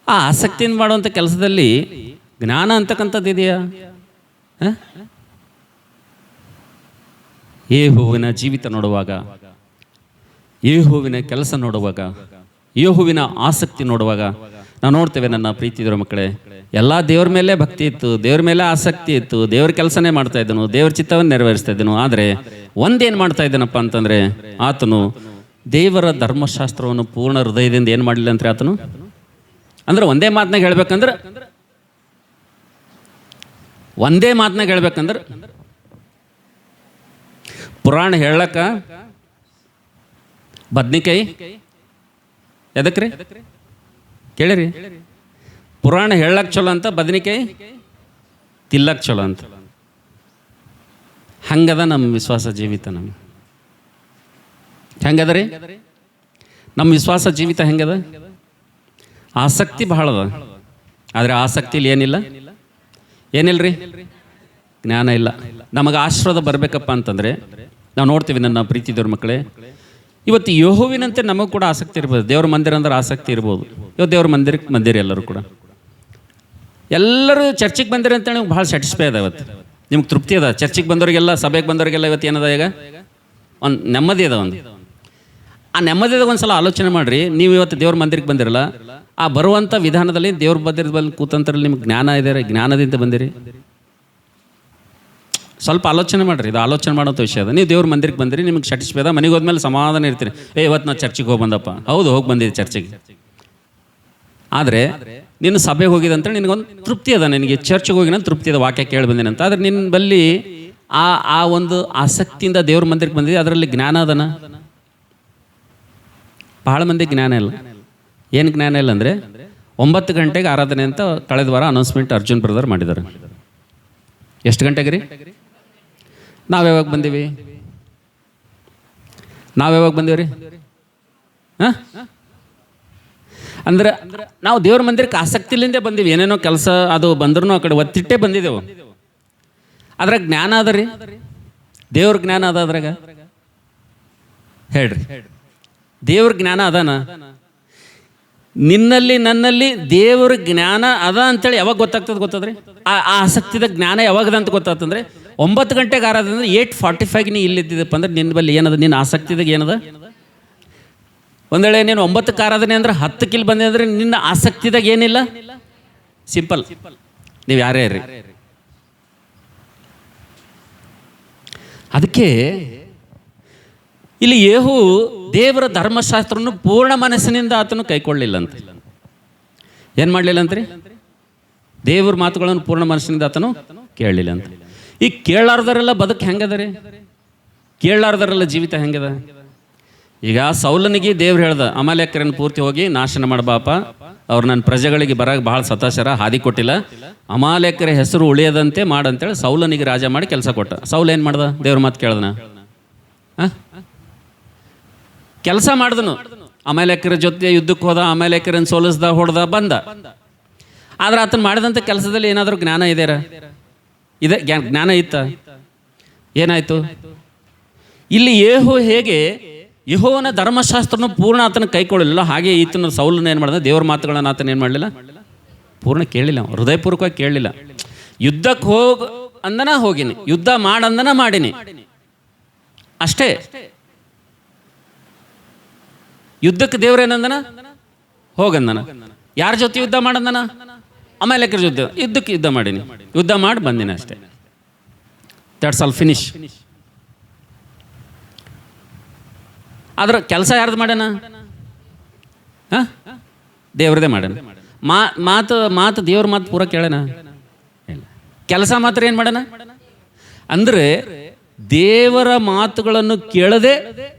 ಆ ಆಸಕ್ತಿಯಿಂದ ಮಾಡುವಂಥ ಕೆಲಸದಲ್ಲಿ ಜ್ಞಾನ ಅಂತಕ್ಕಂಥದ್ದು ಇದೆಯಾ? ಯೆಹೋವನ ಜೀವಿತ ನೋಡುವಾಗ, ಯೆಹೋವನ ಕೆಲಸ ನೋಡುವಾಗ, ಯೆಹೋವನ ಆಸಕ್ತಿ ನೋಡುವಾಗ ನಾವು ನೋಡ್ತೇವೆ, ನನ್ನ ಪ್ರೀತಿದಿರೋ ಮಕ್ಕಳೇ, ಎಲ್ಲ ದೇವ್ರ ಮೇಲೆ ಭಕ್ತಿ ಇತ್ತು, ದೇವ್ರ ಮೇಲೆ ಆಸಕ್ತಿ ಇತ್ತು, ದೇವ್ರ ಕೆಲಸನೇ ಮಾಡ್ತಾ ಇದ್ದನು, ದೇವ್ರ ಚಿತ್ತವನ್ನು ನೆರವೇರಿಸ್ತಾ ಇದ್ದನು. ಆದರೆ ಒಂದೇನು ಮಾಡ್ತಾ ಇದ್ದಾನಪ್ಪ ಅಂತಂದರೆ, ಆತನು ದೇವರ ಧರ್ಮಶಾಸ್ತ್ರವನ್ನು ಪೂರ್ಣ ಹೃದಯದಿಂದ ಏನು ಮಾಡಲಿಲ್ಲ ಅಂದ್ರೆ ಆತನು, ಅಂದ್ರೆ ಒಂದೇ ಮಾತನಾಗ ಹೇಳ್ಬೇಕಂದ್ರೆ ಪುರಾಣ ಹೇಳಕ್ಕ ಬದ್ನಿಕಾಯಿ ಎದಕ್ರಿ ಕೇಳಿರಿ? ಪುರಾಣ ಹೇಳಕ್ ಚಲೋ ಅಂತ, ಬದ್ನಿಕಾಯಿ ತಿಲ್ಲಕ್ ಚಲೋ ಅಂತ. ಹಂಗದ ನಮ್ಮ ವಿಶ್ವಾಸ ಜೀವಿತ. ನಮ್ಮ ಹೆಂಗದ ರೀ ನಮ್ಮ ವಿಶ್ವಾಸ ಜೀವಿತ? ಹೆಂಗದ? ಆಸಕ್ತಿ ಬಹಳ ಅದ, ಆದರೆ ಆಸಕ್ತಿಲಿ ಏನಿಲ್ಲರಿ? ಜ್ಞಾನ ಇಲ್ಲ. ನಮಗೆ ಆಶೀರ್ವಾದ ಬರಬೇಕಪ್ಪ ಅಂತಂದರೆ ನಾವು ನೋಡ್ತೀವಿ, ನನ್ನ ಪ್ರೀತಿದವ್ರ ಮಕ್ಕಳೇ, ಇವತ್ತು ಯೆಹೋವನಂತೆ ನಮಗೆ ಕೂಡ ಆಸಕ್ತಿ ಇರ್ಬೋದು. ದೇವ್ರ ಮಂದಿರ ಅಂದ್ರೆ ಆಸಕ್ತಿ ಇರ್ಬೋದು. ಇವತ್ತು ದೇವ್ರ ಮಂದಿರಕ್ಕೆ ಬಂದಿರಿ ಎಲ್ಲರೂ ಚರ್ಚಿಗೆ ಬಂದಿರಿ ಅಂತೇಳಿ ನಿಮ್ಗೆ ಭಾಳ ಸ್ಯಾಟಿಸ್ಫೈ ಅದ. ಇವತ್ತು ನಿಮ್ಗೆ ತೃಪ್ತಿ ಅದ. ಚರ್ಚಿಗೆ ಬಂದವರಿಗೆಲ್ಲ, ಸಭೆಗೆ ಬಂದವರಿಗೆಲ್ಲ ಇವತ್ತು ಏನದ? ಈಗ ಒಂದು ನೆಮ್ಮದಿ ಅದ. ಆ ನೆಮ್ಮದಿದಾಗ ಒಂದು ಸಲ ಆಲೋಚನೆ ಮಾಡಿರಿ. ನೀವು ಇವತ್ತು ದೇವ್ರ ಮಂದಿರಕ್ಕೆ ಬಂದಿರಲ್ಲ, ಆ ಬರುವಂಥ ವಿಧಾನದಲ್ಲಿ ದೇವ್ರ ಮಂದಿರದ ಬಂದು ಕೂತಂತರಲ್ಲಿ ನಿಮ್ಗೆ ಜ್ಞಾನ ಇದೆ, ಜ್ಞಾನದಿಂದ ಬಂದಿರಿ. ಸ್ವಲ್ಪ ಆಲೋಚನೆ ಮಾಡಿರಿ. ಇದು ಆಲೋಚನೆ ಮಾಡೋಂಥ ವಿಷಯ ಅದ. ನೀವು ದೇವ್ರ ಮಂದಿರಕ್ಕೆ ಬಂದಿರಿ, ನಿಮ್ಗೆ ಸ್ಯಾಟಿಸ್ಫೈ ಅದ, ಮನೆಗೆ ಹೋದ್ಮೇಲೆ ಸಮಾಧಾನ ಇರ್ತೀರಿ. ಇವತ್ತು ನಾನು ಚರ್ಚಿಗೆ ಹೋಗಿ ಬಂದಪ್ಪ. ಹೌದು, ಹೋಗಿ ಬಂದಿದ್ದೆ ಚರ್ಚಿಗೆ. ಆದರೆ ನೀನು ಸಭೆಗೆ ಹೋಗಿದಂತ ನಿನಗೊಂದು ತೃಪ್ತಿ ಅದ, ನಿನಗೆ ಚರ್ಚ್ಗೆ ಹೋಗಿ ನಾನು ತೃಪ್ತಿ ಅದ, ವಾಕ್ಯ ಕೇಳಿ ಬಂದೇನಂತ. ಆದರೆ ನಿನ್ನ ಬಲ್ಲಿ ಆ ಒಂದು ಆಸಕ್ತಿಯಿಂದ ದೇವ್ರ ಮಂದಿರಕ್ಕೆ ಬಂದಿದೆ, ಅದರಲ್ಲಿ ಜ್ಞಾನ ಅದನ? ಭಾಳ ಮಂದಿ ಜ್ಞಾನ ಇಲ್ಲ. ಏನು ಜ್ಞಾನ ಇಲ್ಲ ಅಂದರೆ, 9 ಗಂಟೆಗೆ ಆರಾಧನೆ ಅಂತ ಕಳೆದ ವಾರ ಅನೌನ್ಸ್ಮೆಂಟ್ ಅರ್ಜುನ್ ಬ್ರದರ್ ಮಾಡಿದ್ದಾರೆ. ಎಷ್ಟು ಗಂಟೆಗೆ ರೀ? ನಾವು ಯಾವಾಗ ಬಂದೀವಿ ರೀ? ಹಾಂ, ಅಂದ್ರೆ ನಾವು ದೇವ್ರ ಮಂದಿರಕ್ಕೆ ಆಸಕ್ತಿಲಿಂದ ಬಂದೀವಿ. ಏನೇನೋ ಕೆಲಸ ಅದು ಬಂದ್ರೂ ಆ ಕಡೆ ಒತ್ತಿಟ್ಟೇ ಬಂದಿದ್ದೆವು. ಅದ್ರಾಗ ಜ್ಞಾನ ಅದ ರೀ? ದೇವ್ರ ಜ್ಞಾನ ಅದ ಅದ್ರಾಗ? ಹೇಳ್ರಿ, ದೇವ್ರ ಜ್ಞಾನ ಅದಾನ? ನಿನ್ನಲ್ಲಿ ನನ್ನಲ್ಲಿ ದೇವ್ರ ಜ್ಞಾನ ಅದ ಅಂತೇಳಿ ಯಾವಾಗ ಗೊತ್ತಾಗ್ತದ್ರಿ? ಆ ಆಸಕ್ತಿದ ಜ್ಞಾನ ಯಾವಾಗದ ಅಂತ ಗೊತ್ತಾಗ್ತಂದ್ರೆ 9 ಗಂಟೆಗೆ ಆರಾಧನೆ ಅಂದ್ರೆ 8:45 ನೀ ಇಲ್ಲಿದ್ದಪ್ಪ ಅಂದ್ರೆ ನಿನ್ನ ಬಲ್ಲಿ ಏನದ? ನಿನ್ನ ಆಸಕ್ತಿದಾಗ ಏನದ? ಒಂದು ವೇಳೆ ನೀನು 9ಕ್ಕೆ ಆರಾಧನೆ ಅಂದ್ರೆ 10ಕ್ಕೆ ಇಲ್ಲಿ ಬಂದೆ ಅಂದ್ರೆ ನಿನ್ನ ಆಸಕ್ತಿದಾಗ ಏನಿಲ್ಲ? ಸಿಂಪಲ್, ನೀವು ಯಾರೇ ಇರ್ರಿ. ಅದಕ್ಕೆ ಇಲ್ಲಿ ಯೇಹು ದೇವರ ಧರ್ಮಶಾಸ್ತ್ರವನ್ನು ಪೂರ್ಣ ಮನಸ್ಸಿನಿಂದ ಆತನು ಕೈಕೊಳ್ಳಿಲ್ಲ ಅಂತ. ಏನು ಮಾಡಲಿಲ್ಲ ಅಂತ್ರಿ? ದೇವ್ರ ಮಾತುಗಳನ್ನು ಪೂರ್ಣ ಮನಸ್ಸಿನಿಂದ ಆತನು ಕೇಳಲಿಲ್ಲ ಅಂತ. ಈ ಕೇಳಾರ್ದರೆಲ್ಲ ಬದುಕು ಹೆಂಗದ ರೀ? ಕೇಳಲಾರ್ದರಲ್ಲ ಜೀವಿತ ಹೆಂಗಿದೆ. ಈಗ ಸೌಲನಿಗೆ ದೇವ್ರು ಹೇಳ್ದ, ಅಮಾಲೇಕರನ್ನು ಪೂರ್ತಿ ಹೋಗಿ ನಾಶನ ಮಾಡಬಾಪ, ಅವ್ರು ನನ್ನ ಪ್ರಜೆಗಳಿಗೆ ಬರೋಕೆ ಭಾಳ ಸತಾಶರ, ಹಾದಿ ಕೊಟ್ಟಿಲ್ಲ, ಅಮಾಲೇಕರ ಹೆಸರು ಉಳಿಯದಂತೆ ಮಾಡಂತೇಳಿ ಸೌಲನಿಗೆ ರಾಜ ಮಾಡಿ ಕೆಲಸ ಕೊಟ್ಟ. ಸೌಲ್ ಏನು ಮಾಡ್ದ? ದೇವ್ರ ಮಾತು ಕೇಳ್ದನ? ಕೆಲಸ ಮಾಡಿದನು, ಅಮಾಲೇಕರ ಜೊತೆ ಯುದ್ಧಕ್ಕೆ ಹೋದ, ಅಮಾಲೇಕರನ್ನು ಸೋಲಿಸ್ದ, ಹೊಡೆದ, ಬಂದ. ಆದ್ರೆ ಆತನು ಮಾಡಿದಂಥ ಕೆಲಸದಲ್ಲಿ ಏನಾದರೂ ಜ್ಞಾನ ಇದೆಯಾ? ಇದೆ, ಜ್ಞಾನ ಇತ್ತ? ಏನಾಯಿತು? ಇಲ್ಲಿ ಯೇಹೋ ಹೇಗೆ ಯೆಹೋವನ ಧರ್ಮಶಾಸ್ತ್ರನ ಪೂರ್ಣ ಆತನ ಕೈಕೊಳ್ಳಲಿಲ್ಲ, ಹಾಗೆ ಈತನ ಸೌಲನ ಏನು ಮಾಡಿದ? ದೇವ್ರ ಮಾತುಗಳನ್ನು ಆತನ ಏನು ಮಾಡಲಿಲ್ಲ? ಪೂರ್ಣ ಕೇಳಲಿಲ್ಲ, ಹೃದಯಪೂರ್ವಕವಾಗಿ ಕೇಳಲಿಲ್ಲ. ಯುದ್ಧಕ್ಕೆ ಹೋಗ ಅಂದನ ಹೋಗಿನಿ, ಯುದ್ಧ ಮಾಡಂದನ ಮಾಡಿನಿ, ಅಷ್ಟೇ. ಯುದ್ಧಕ್ಕೆ ದೇವ್ರೇನಂದನ? ಹೋಗಂದನ. ಯಾರ ಜೊತೆ ಯುದ್ಧ ಮಾಡಂದನ? ಅಮಾಲೇಕರ ಜೊತೆ ಯುದ್ಧಕ್ಕೆ ಯುದ್ಧ ಮಾಡೀನಿ, ಯುದ್ಧ ಮಾಡಿ ಬಂದಿನಿ, ಅಷ್ಟೇ. That's all, finish. ಆದ್ರೆ ಕೆಲಸ ಯಾರ್ದು ಮಾಡ್ಯಾನ? ದೇವ್ರದೇ ಮಾಡ್ಯಾನ. ಮಾತು ದೇವ್ರ ಮಾತು ಪೂರ ಕೇಳೋಣ ಇಲ್ಲ, ಕೆಲಸ ಮಾತ್ರ ಏನು ಮಾಡ್ಯಾನ ಅಂದರೆ ದೇವರ ಮಾತುಗಳನ್ನು ಕೇಳದೆ,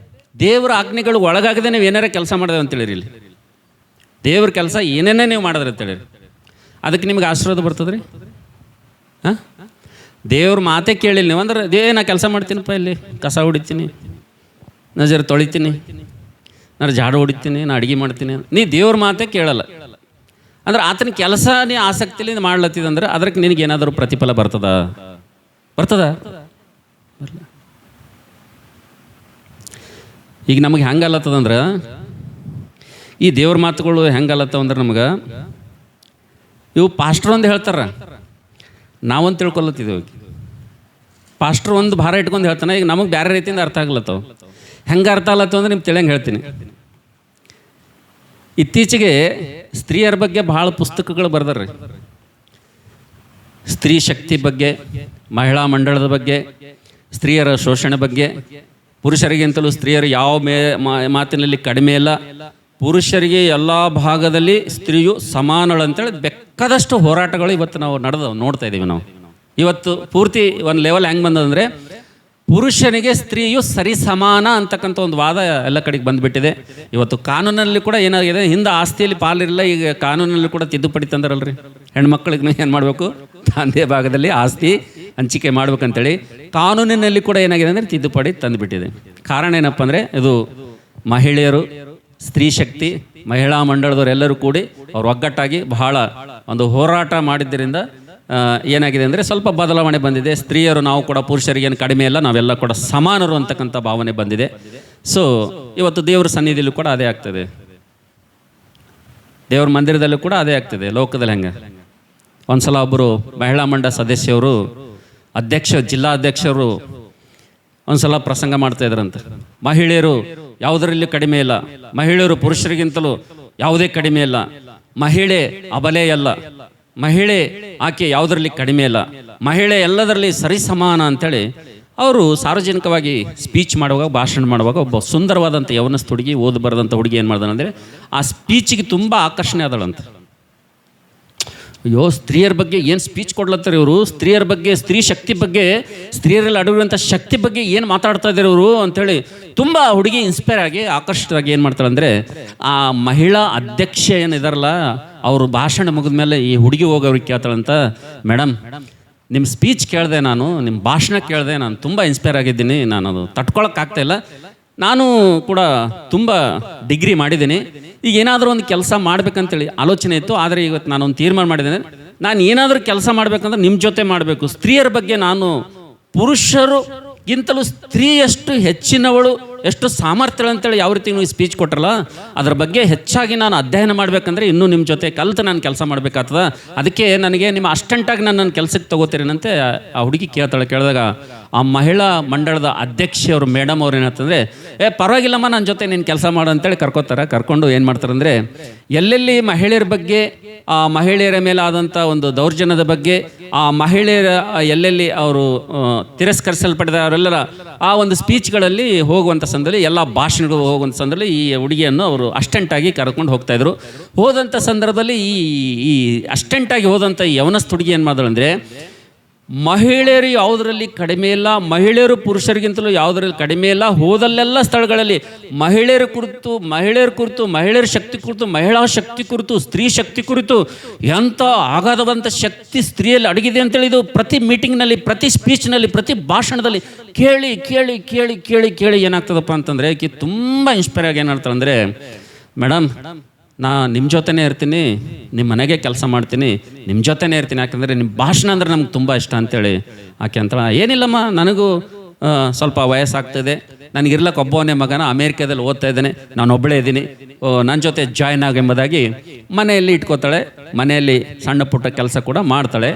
ದೇವರ ಆಜ್ಞೆಗಳು ಒಳಗಾಗದೆ ನೀವು ಏನಾರ ಕೆಲಸ ಮಾಡಿದೆ ಅಂತೇಳಿರಿ. ಇಲ್ಲಿ ದೇವ್ರ ಕೆಲಸ ಏನೇನೇ ನೀವು ಮಾಡಿದ್ರೆ ಅಂತೇಳಿರಿ, ಅದಕ್ಕೆ ನಿಮ್ಗೆ ಆಶೀರ್ವಾದ ಬರ್ತದೆ ರೀ. ದೇವ್ರ ಮಾತೇ ಕೇಳಿಲ್ಲ ನೀವು ಅಂದ್ರೆ, ನಾ ಕೆಲಸ ಮಾಡ್ತೀನಪ್ಪ, ಇಲ್ಲಿ ಕಸ ಹೊಡಿತೀನಿ, ನಾ ಜರ ತೊಳಿತೀನಿ, ನಾನು ಜಾಡು ಹೊಡಿತೀನಿ, ನಾ ಅಡುಗೆ ಮಾಡ್ತೀನಿ, ನೀ ದೇವ್ರ ಮಾತೇ ಕೇಳಲ್ಲ ಅಂದ್ರೆ ಆತನ ಕೆಲಸ ನೀ ಆಸಕ್ತಿಲಿಂದ ಮಾಡ್ಲತ್ತಿದಂದ್ರೆ ಅದಕ್ಕೆ ನಿನಗೇನಾದರೂ ಪ್ರತಿಫಲ ಬರ್ತದ? ಈಗ ನಮಗೆ ಹೆಂಗಲ್ಲತ್ತದಂದ್ರೆ, ಈ ದೇವ್ರ ಮಾತುಗಳು ಹೆಂಗಲ್ಲತ್ತವಂದ್ರೆ ನಮಗೆ ಇವು ಪಾಸ್ಟ್ರ್ ಒಂದು ಹೇಳ್ತಾರ, ನಾವೊಂದು ತಿಳ್ಕೊಲತ್ತಿದ್ದೇವೆ. ಪಾಸ್ಟ್ರ್ ಒಂದು ಭಾರ ಇಟ್ಕೊಂಡು ಹೇಳ್ತಾನೆ, ಈಗ ನಮಗೆ ಬೇರೆ ರೀತಿಯಿಂದ ಅರ್ಥ ಆಗ್ಲತ್ತವ. ಹೆಂಗೆ ಅರ್ಥ ಆಗ್ಲತ್ತವ ಅಂದ್ರೆ ನಿಮ್ಗೆ ತಿಳಿಯಂಗೆ ಹೇಳ್ತೀನಿ. ಇತ್ತೀಚೆಗೆ ಸ್ತ್ರೀಯರ ಬಗ್ಗೆ ಭಾಳ ಪುಸ್ತಕಗಳು ಬರ್ದಾರ್ರಿ. ಸ್ತ್ರೀ ಶಕ್ತಿ ಬಗ್ಗೆ, ಮಹಿಳಾ ಮಂಡಳದ ಬಗ್ಗೆ, ಸ್ತ್ರೀಯರ ಶೋಷಣೆ ಬಗ್ಗೆ, ಪುರುಷರಿಗಿಂತಲೂ ಸ್ತ್ರೀಯರು ಯಾವ ಮಾತಿನಲ್ಲಿ ಕಡಿಮೆ ಇಲ್ಲ, ಪುರುಷರಿಗೆ ಎಲ್ಲ ಭಾಗದಲ್ಲಿ ಸ್ತ್ರೀಯು ಸಮಾನಳು ಅಂತೇಳಿ ಬೇಕಾದಷ್ಟು ಹೋರಾಟಗಳು ಇವತ್ತು ನಾವು ನೋಡ್ತಾ ಇದ್ದೀವಿ. ನಾವು ಇವತ್ತು ಪೂರ್ತಿ ಒಂದು ಲೆವೆಲ್ ಹೆಂಗೆ ಬಂದಂದರೆ, ಪುರುಷನಿಗೆ ಸ್ತ್ರೀಯು ಸರಿ ಸಮಾನ ಅಂತಕ್ಕಂಥ ಒಂದು ವಾದ ಎಲ್ಲ ಕಡೆಗೆ ಬಂದುಬಿಟ್ಟಿದೆ. ಇವತ್ತು ಕಾನೂನಲ್ಲಿ ಕೂಡ ಏನಾಗಿದೆ, ಹಿಂದೆ ಆಸ್ತಿಯಲ್ಲಿ ಪಾಲಿರಲಿಲ್ಲ, ಈಗ ಕಾನೂನಲ್ಲಿ ಕೂಡ ತಿದ್ದುಪಡಿ ತಂದರಲ್ರಿ. ಹೆಣ್ಮಕ್ಳಿಗೆ ಏನು ಮಾಡಬೇಕು? ತಂದೆ ಭಾಗದಲ್ಲಿ ಆಸ್ತಿ ಹಂಚಿಕೆ ಮಾಡ್ಬೇಕಂತೇಳಿ ಕಾನೂನಿನಲ್ಲಿ ಕೂಡ ಏನಾಗಿದೆ ಅಂದರೆ ತಿದ್ದುಪಡಿ ತಂದುಬಿಟ್ಟಿದೆ. ಕಾರಣ ಏನಪ್ಪ ಅಂದರೆ, ಇದು ಮಹಿಳೆಯರು, ಸ್ತ್ರೀ ಶಕ್ತಿ, ಮಹಿಳಾ ಮಂಡಳದವರೆಲ್ಲರೂ ಕೂಡಿ ಅವ್ರು ಒಗ್ಗಟ್ಟಾಗಿ ಬಹಳ ಒಂದು ಹೋರಾಟ ಮಾಡಿದ್ದರಿಂದ ಏನಾಗಿದೆ ಅಂದರೆ ಸ್ವಲ್ಪ ಬದಲಾವಣೆ ಬಂದಿದೆ. ಸ್ತ್ರೀಯರು ನಾವು ಕೂಡ ಪುರುಷರಿಗೇನು ಕಡಿಮೆ ಇಲ್ಲ, ನಾವೆಲ್ಲ ಕೂಡ ಸಮಾನರು ಅಂತಕ್ಕಂಥ ಭಾವನೆ ಬಂದಿದೆ. ಸೊ ಇವತ್ತು ದೇವ್ರ ಸನ್ನಿಧಿಯಲ್ಲೂ ಕೂಡ ಅದೇ ಆಗ್ತದೆ, ದೇವ್ರ ಮಂದಿರದಲ್ಲೂ ಕೂಡ ಅದೇ ಆಗ್ತದೆ. ಲೋಕದಲ್ಲಿ ಹೆಂಗೆ ಒಂದು ಸಲ ಒಬ್ಬರು ಮಹಿಳಾ ಮಂಡಳ ಸದಸ್ಯರು, ಜಿಲ್ಲಾ ಅಧ್ಯಕ್ಷರು ಒಂದು ಸಲ ಪ್ರಸಂಗ ಮಾಡ್ತಾ ಇದ್ರಂತೆ, ಮಹಿಳೆಯರು ಯಾವುದರಲ್ಲಿ ಕಡಿಮೆ ಇಲ್ಲ, ಮಹಿಳೆಯರು ಪುರುಷರಿಗಿಂತಲೂ ಯಾವುದೇ ಕಡಿಮೆ ಇಲ್ಲ, ಮಹಿಳೆ ಅಬಲೆಯಲ್ಲ, ಮಹಿಳೆ ಆಕೆ ಯಾವುದರಲ್ಲಿ ಕಡಿಮೆ ಇಲ್ಲ, ಮಹಿಳೆ ಎಲ್ಲದರಲ್ಲಿ ಸರಿಸಮಾನ ಅಂಥೇಳಿ ಅವರು ಸಾರ್ವಜನಿಕವಾಗಿ ಸ್ಪೀಚ್ ಮಾಡುವಾಗ, ಭಾಷಣ ಮಾಡುವಾಗ ಒಬ್ಬ ಸುಂದರವಾದಂಥ ಯವನಸ್ಥ ಹುಡುಗಿ, ಓದು ಬರೆದಂಥ ಹುಡುಗಿ ಏನು ಮಾಡ್ದಾನಂದರೆ ಆ ಸ್ಪೀಚಿಗೆ ತುಂಬ ಆಕರ್ಷಣೆ ಆದಳಂತ. ಅಯ್ಯೋ, ಸ್ತ್ರೀಯರ ಬಗ್ಗೆ ಏನು ಸ್ಪೀಚ್ ಕೊಡ್ಲತ್ತಾರೆ ಇವರು, ಸ್ತ್ರೀಯರ ಬಗ್ಗೆ, ಸ್ತ್ರೀ ಶಕ್ತಿ ಬಗ್ಗೆ, ಸ್ತ್ರೀಯರಲ್ಲಿ ಅಡಗಿರುವಂಥ ಶಕ್ತಿ ಬಗ್ಗೆ ಏನು ಮಾತಾಡ್ತಾ ಇದ್ದಾರೆ ಇವರು ಅಂಥೇಳಿ ತುಂಬ ಹುಡುಗಿ ಇನ್ಸ್ಪೈರ್ ಆಗಿ ಆಕರ್ಷಿತವಾಗಿ ಏನು ಮಾಡ್ತಾಳೆ ಅಂದರೆ, ಆ ಮಹಿಳಾ ಅಧ್ಯಕ್ಷ ಏನಿದಾರಲ್ಲ ಅವರು ಭಾಷಣ ಮುಗಿದ ಮೇಲೆ ಈ ಹುಡುಗಿ ಹೋಗಿ ಅವ್ರಿಗೆ ಕೇಳ್ತಾಳಂತ, ಮೇಡಮ್ ನಿಮ್ಮ ಸ್ಪೀಚ್ ಕೇಳಿದೆ, ನಾನು ನಿಮ್ಮ ಭಾಷಣ ಕೇಳಿದೆ, ನಾನು ತುಂಬ ಇನ್ಸ್ಪೈರ್ ಆಗಿದ್ದೀನಿ, ನಾನು ಅದು ತಡ್ಕೊಳಕ್ಕಾಗ್ತಾಯಿಲ್ಲ, ನಾನು ಕೂಡ ತುಂಬ ಡಿಗ್ರಿ ಮಾಡಿದ್ದೀನಿ, ಈಗ ಏನಾದರೂ ಒಂದು ಕೆಲಸ ಮಾಡ್ಬೇಕಂತೇಳಿ ಆಲೋಚನೆ ಇತ್ತು, ಆದರೆ ಇವತ್ತು ನಾನೊಂದು ತೀರ್ಮಾನ ಮಾಡಿದ್ದೇನೆ, ನಾನು ಏನಾದರೂ ಕೆಲಸ ಮಾಡಬೇಕಂದ್ರೆ ನಿಮ್ಮ ಜೊತೆ ಮಾಡಬೇಕು. ಸ್ತ್ರೀಯರ ಬಗ್ಗೆ ನಾನು ಪುರುಷರುಗಿಂತಲೂ ಸ್ತ್ರೀ ಎಷ್ಟು ಹೆಚ್ಚಿನವಳು, ಎಷ್ಟು ಸಾಮರ್ಥ್ಯ ಅಂತೇಳಿ ಯಾವ ರೀತಿ ನೀವು ಸ್ಪೀಚ್ ಕೊಟ್ರಲ್ಲ, ಅದ್ರ ಬಗ್ಗೆ ಹೆಚ್ಚಾಗಿ ನಾನು ಅಧ್ಯಯನ ಮಾಡಬೇಕಂದ್ರೆ ಇನ್ನೂ ನಿಮ್ಮ ಜೊತೆ ಕಲಿತು ನಾನು ಕೆಲಸ ಮಾಡಬೇಕಾಗ್ತದ, ಅದಕ್ಕೆ ನನಗೆ ನಿಮ್ಮ ಅಸ್ಟೆಂಟಾಗಿ ನನ್ನ ಕೆಲಸಕ್ಕೆ ತಗೋತೀರೇನಂತೆ ಆ ಹುಡುಗಿ ಕೇಳಿದಾಗ ಆ ಮಹಿಳಾ ಮಂಡಳದ ಅಧ್ಯಕ್ಷರು ಮೇಡಮ್ ಅವ್ರು ಏನಂತಂದರೆ, ಪರವಾಗಿಲ್ಲಮ್ಮ ನನ್ನ ಜೊತೆ ನೀನು ಕೆಲಸ ಮಾಡು ಅಂತೇಳಿ ಕರ್ಕೊಂಡು ಏನು ಮಾಡ್ತಾರಂದರೆ, ಎಲ್ಲೆಲ್ಲಿ ಮಹಿಳೆಯರ ಬಗ್ಗೆ, ಆ ಮಹಿಳೆಯರ ಮೇಲೆ ಆದಂಥ ಒಂದು ದೌರ್ಜನ್ಯದ ಬಗ್ಗೆ, ಆ ಮಹಿಳೆಯರ ಎಲ್ಲೆಲ್ಲಿ ಅವರು ತಿರಸ್ಕರಿಸಲ್ಪಟ್ಟಿದವರೆಲ್ಲರ ಆ ಒಂದು ಸ್ಪೀಚ್ಗಳಲ್ಲಿ ಹೋಗುವಂಥ ಸಂದರ್ಭದಲ್ಲಿ, ಎಲ್ಲ ಭಾಷಣಗಳು ಹೋಗುವಂಥ ಸಂದರ್ಭದಲ್ಲಿ ಈ ಹುಡುಗಿಯನ್ನು ಅವರು ಅಸ್ಟೆಂಟಾಗಿ ಕರ್ಕೊಂಡು ಹೋಗ್ತಾಯಿದ್ರು. ಹೋದಂಥ ಸಂದರ್ಭದಲ್ಲಿ ಈ ಅಸ್ಟೆಂಟಾಗಿ ಹೋದಂಥ ಯವನಸ್ಥ ಹುಡುಗಿ ಏನು ಮಾಡಿದಳು ಅಂದರೆ, ಮಹಿಳೆಯರು ಯಾವುದರಲ್ಲಿ ಕಡಿಮೆ ಇಲ್ಲ, ಮಹಿಳೆಯರು ಪುರುಷರಿಗಿಂತಲೂ ಯಾವುದರಲ್ಲಿ ಕಡಿಮೆ ಇಲ್ಲ. ಹೋದಲ್ಲೆಲ್ಲ ಸ್ಥಳಗಳಲ್ಲಿ ಮಹಿಳೆಯರ ಕುರಿತು, ಮಹಿಳೆಯರ ಶಕ್ತಿ ಕುರಿತು, ಮಹಿಳಾ ಶಕ್ತಿ ಕುರಿತು, ಸ್ತ್ರೀ ಶಕ್ತಿ ಕುರಿತು ಎಂಥ ಆಘಾತವಂತ ಶಕ್ತಿ ಸ್ತ್ರೀಯಲ್ಲಿ ಅಡಗಿದೆ ಅಂತೇಳಿ ಇದು ಪ್ರತಿ ಮೀಟಿಂಗ್ನಲ್ಲಿ, ಪ್ರತಿ ಸ್ಪೀಚ್ನಲ್ಲಿ, ಪ್ರತಿ ಭಾಷಣದಲ್ಲಿ ಕೇಳಿ ಕೇಳಿ ಕೇಳಿ ಕೇಳಿ ಕೇಳಿ ಏನಾಗ್ತದಪ್ಪ ಅಂತಂದರೆ ಆಕೆ ತುಂಬ ಇನ್ಸ್ಪೈರ್ ಆಗಿ ಏನಾಗ್ತಾರೆ ಅಂದರೆ, ಮೇಡಮ್ ನಾ ನಿಮ್ಮ ಜೊತೆನೇ ಇರ್ತೀನಿ, ನಿಮ್ಮ ಮನೆಗೆ ಕೆಲಸ ಮಾಡ್ತೀನಿ, ನಿಮ್ಮ ಜೊತೆನೇ ಇರ್ತೀನಿ, ಯಾಕಂದರೆ ನಿಮ್ಮ ಭಾಷಣ ಅಂದರೆ ನಮ್ಗೆ ತುಂಬ ಇಷ್ಟ ಅಂತೇಳಿ ಆಕೆ ಅಂತಾಳೆ. ಏನಿಲ್ಲಮ್ಮ, ನನಗೂ ಸ್ವಲ್ಪ ವಯಸ್ಸಾಗ್ತದೆ, ನನಗಿರ್ಲಕ್ಕೆ ಒಬ್ಬವನೇ ಮಗನ, ಅಮೇರಿಕಾದಲ್ಲಿ ಓದ್ತಾ ಇದ್ದೇನೆ, ನಾನು ಒಬ್ಬಳೇ ಇದ್ದೀನಿ, ನನ್ನ ಜೊತೆ ಜಾಯ್ನ್ ಆಗೆಂಬುದಾಗಿ ಮನೆಯಲ್ಲಿ ಇಟ್ಕೋತಾಳೆ. ಮನೆಯಲ್ಲಿ ಸಣ್ಣ ಪುಟ್ಟ ಕೆಲಸ ಕೂಡ ಮಾಡ್ತಾಳೆ.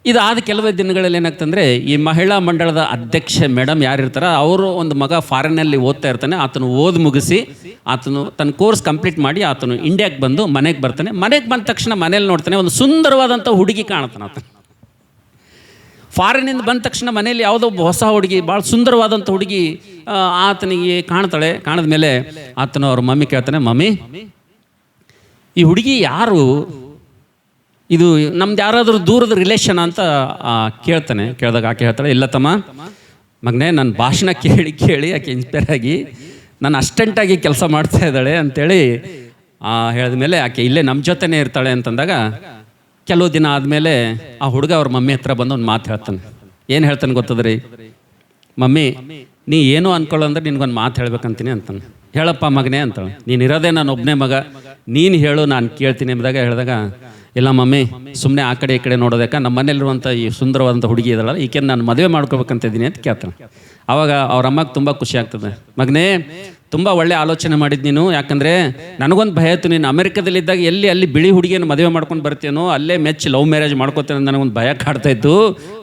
ಇದಾದ ಕೆಲವೇ ದಿನಗಳಲ್ಲಿ ಏನಾಗ್ತಂದರೆ ಈ ಮಹಿಳಾ ಮಂಡಳದ ಅಧ್ಯಕ್ಷ ಮೇಡಮ್ ಯಾರಿರ್ತಾರ ಅವರು ಒಂದು ಮಗ ಫಾರಿನ್ನಲ್ಲಿ ಓದ್ತಾ ಇರ್ತಾನೆ. ಆತನು ಓದಿ ಮುಗಿಸಿ ಆತನು ತನ್ನ ಕೋರ್ಸ್ ಕಂಪ್ಲೀಟ್ ಮಾಡಿ ಆತನು ಇಂಡಿಯಾಗೆ ಬಂದು ಮನೆಗೆ ಬರ್ತಾನೆ. ಮನೆಗೆ ಬಂದ ತಕ್ಷಣ ಮನೇಲಿ ನೋಡ್ತಾನೆ ಒಂದು ಸುಂದರವಾದಂಥ ಹುಡುಗಿ ಕಾಣ್ತಾನೆ. ಆತ ಫಾರಿನಿಂದ ಬಂದ ತಕ್ಷಣ ಮನೇಲಿ ಯಾವುದೋ ಒಬ್ಬ ಹೊಸ ಹುಡುಗಿ, ಭಾಳ ಸುಂದರವಾದಂಥ ಹುಡುಗಿ ಆತನಿಗೆ ಕಾಣ್ತಾಳೆ. ಕಾಣಿದ ಮೇಲೆ ಆತನು ಅವ್ರ ಮಮ್ಮಿ ಕೇಳ್ತಾನೆ, ಮಮ್ಮಿ ಈ ಹುಡುಗಿ ಯಾರು, ಇದು ನಮ್ದು ಯಾರಾದರೂ ದೂರದ ರಿಲೇಷನ್ ಅಂತ ಕೇಳ್ತಾನೆ. ಕೇಳಿದಾಗ ಆಕೆ ಹೇಳ್ತಾಳೆ, ಇಲ್ಲ ತಮ್ಮ ಮಗನೇ, ನನ್ನ ಭಾಷಣ ಕೇಳಿ ಕೇಳಿ ಆಕೆ ಇನ್ಸ್ಪೈರ್ ಆಗಿ ನಾನು ಅಸ್ಟೆಂಟಾಗಿ ಕೆಲಸ ಮಾಡ್ತಾ ಇದ್ದಾಳೆ ಅಂತೇಳಿ ಹೇಳಿದ ಮೇಲೆ ಆಕೆ ಇಲ್ಲೇ ನಮ್ಮ ಜೊತೆನೇ ಇರ್ತಾಳೆ ಅಂತಂದಾಗ ಕೆಲವು ದಿನ ಆದಮೇಲೆ ಆ ಹುಡುಗ ಅವ್ರ ಮಮ್ಮಿ ಹತ್ರ ಬಂದು ಒಂದು ಮಾತು ಹೇಳ್ತಾನೆ. ಏನು ಹೇಳ್ತಾನೆ ಗೊತ್ತದ್ರಿ, ಮಮ್ಮಿ ನೀ ಏನೋ ಅನ್ಕೊಳ್ಳೋ ಅಂದ್ರೆ ನಿನ್ಗೊಂದು ಮಾತು ಹೇಳ್ಬೇಕಂತೀನಿ ಅಂತಾನೆ. ಹೇಳಪ್ಪ ಮಗನೇ ಅಂತಾಳೆ. ನೀನು ಇರೋದೇ ನಾನು ಒಬ್ಬನೇ ಮಗ, ನೀನು ಹೇಳು ನಾನು ಕೇಳ್ತೀನಿ ಎಂಬುದಾಗ ಹೇಳಿದಾಗ, ಇಲ್ಲ ಮಮ್ಮಿ ಸುಮ್ಮನೆ ಆ ಕಡೆ ಈ ಕಡೆ ನೋಡೋದಕ್ಕೆ ನಮ್ಮ ಮನೇಲಿರುವಂಥ ಈ ಸುಂದರವಾದಂಥ ಹುಡುಗಿ ಇದಲ್ಲ, ಈಕೆನ ನಾನು ಮದುವೆ ಮಾಡ್ಕೋಬೇಕಂತ ಇದ್ದೀನಿ ಅಂತ ಕೇಳ್ತಾನೆ. ಆವಾಗ ಅವ್ರ ಅಮ್ಮಗೆ ತುಂಬ ಖುಷಿ ಆಗ್ತದೆ. ಮಗನೇ ತುಂಬ ಒಳ್ಳೆ ಆಲೋಚನೆ ಮಾಡಿದ್ದು ನೀನು, ಯಾಕಂದರೆ ನನಗೊಂದು ಭಯ ಇತ್ತು, ನೀನು ಅಮೆರಿಕದಲ್ಲಿದ್ದಾಗ ಅಲ್ಲಿ ಬಿಳಿ ಹುಡುಗಿಯನ್ನು ಮದುವೆ ಮಾಡ್ಕೊಂಡು ಬರ್ತೀನೋ, ಅಲ್ಲೇ ಮೆಚ್ಚಿ ಲವ್ ಮ್ಯಾರೇಜ್ ಮಾಡ್ಕೋತೇನೆ ಅಂತ ನನಗೊಂದು ಭಯ ಕಾಡ್ತಾಯಿತ್ತು.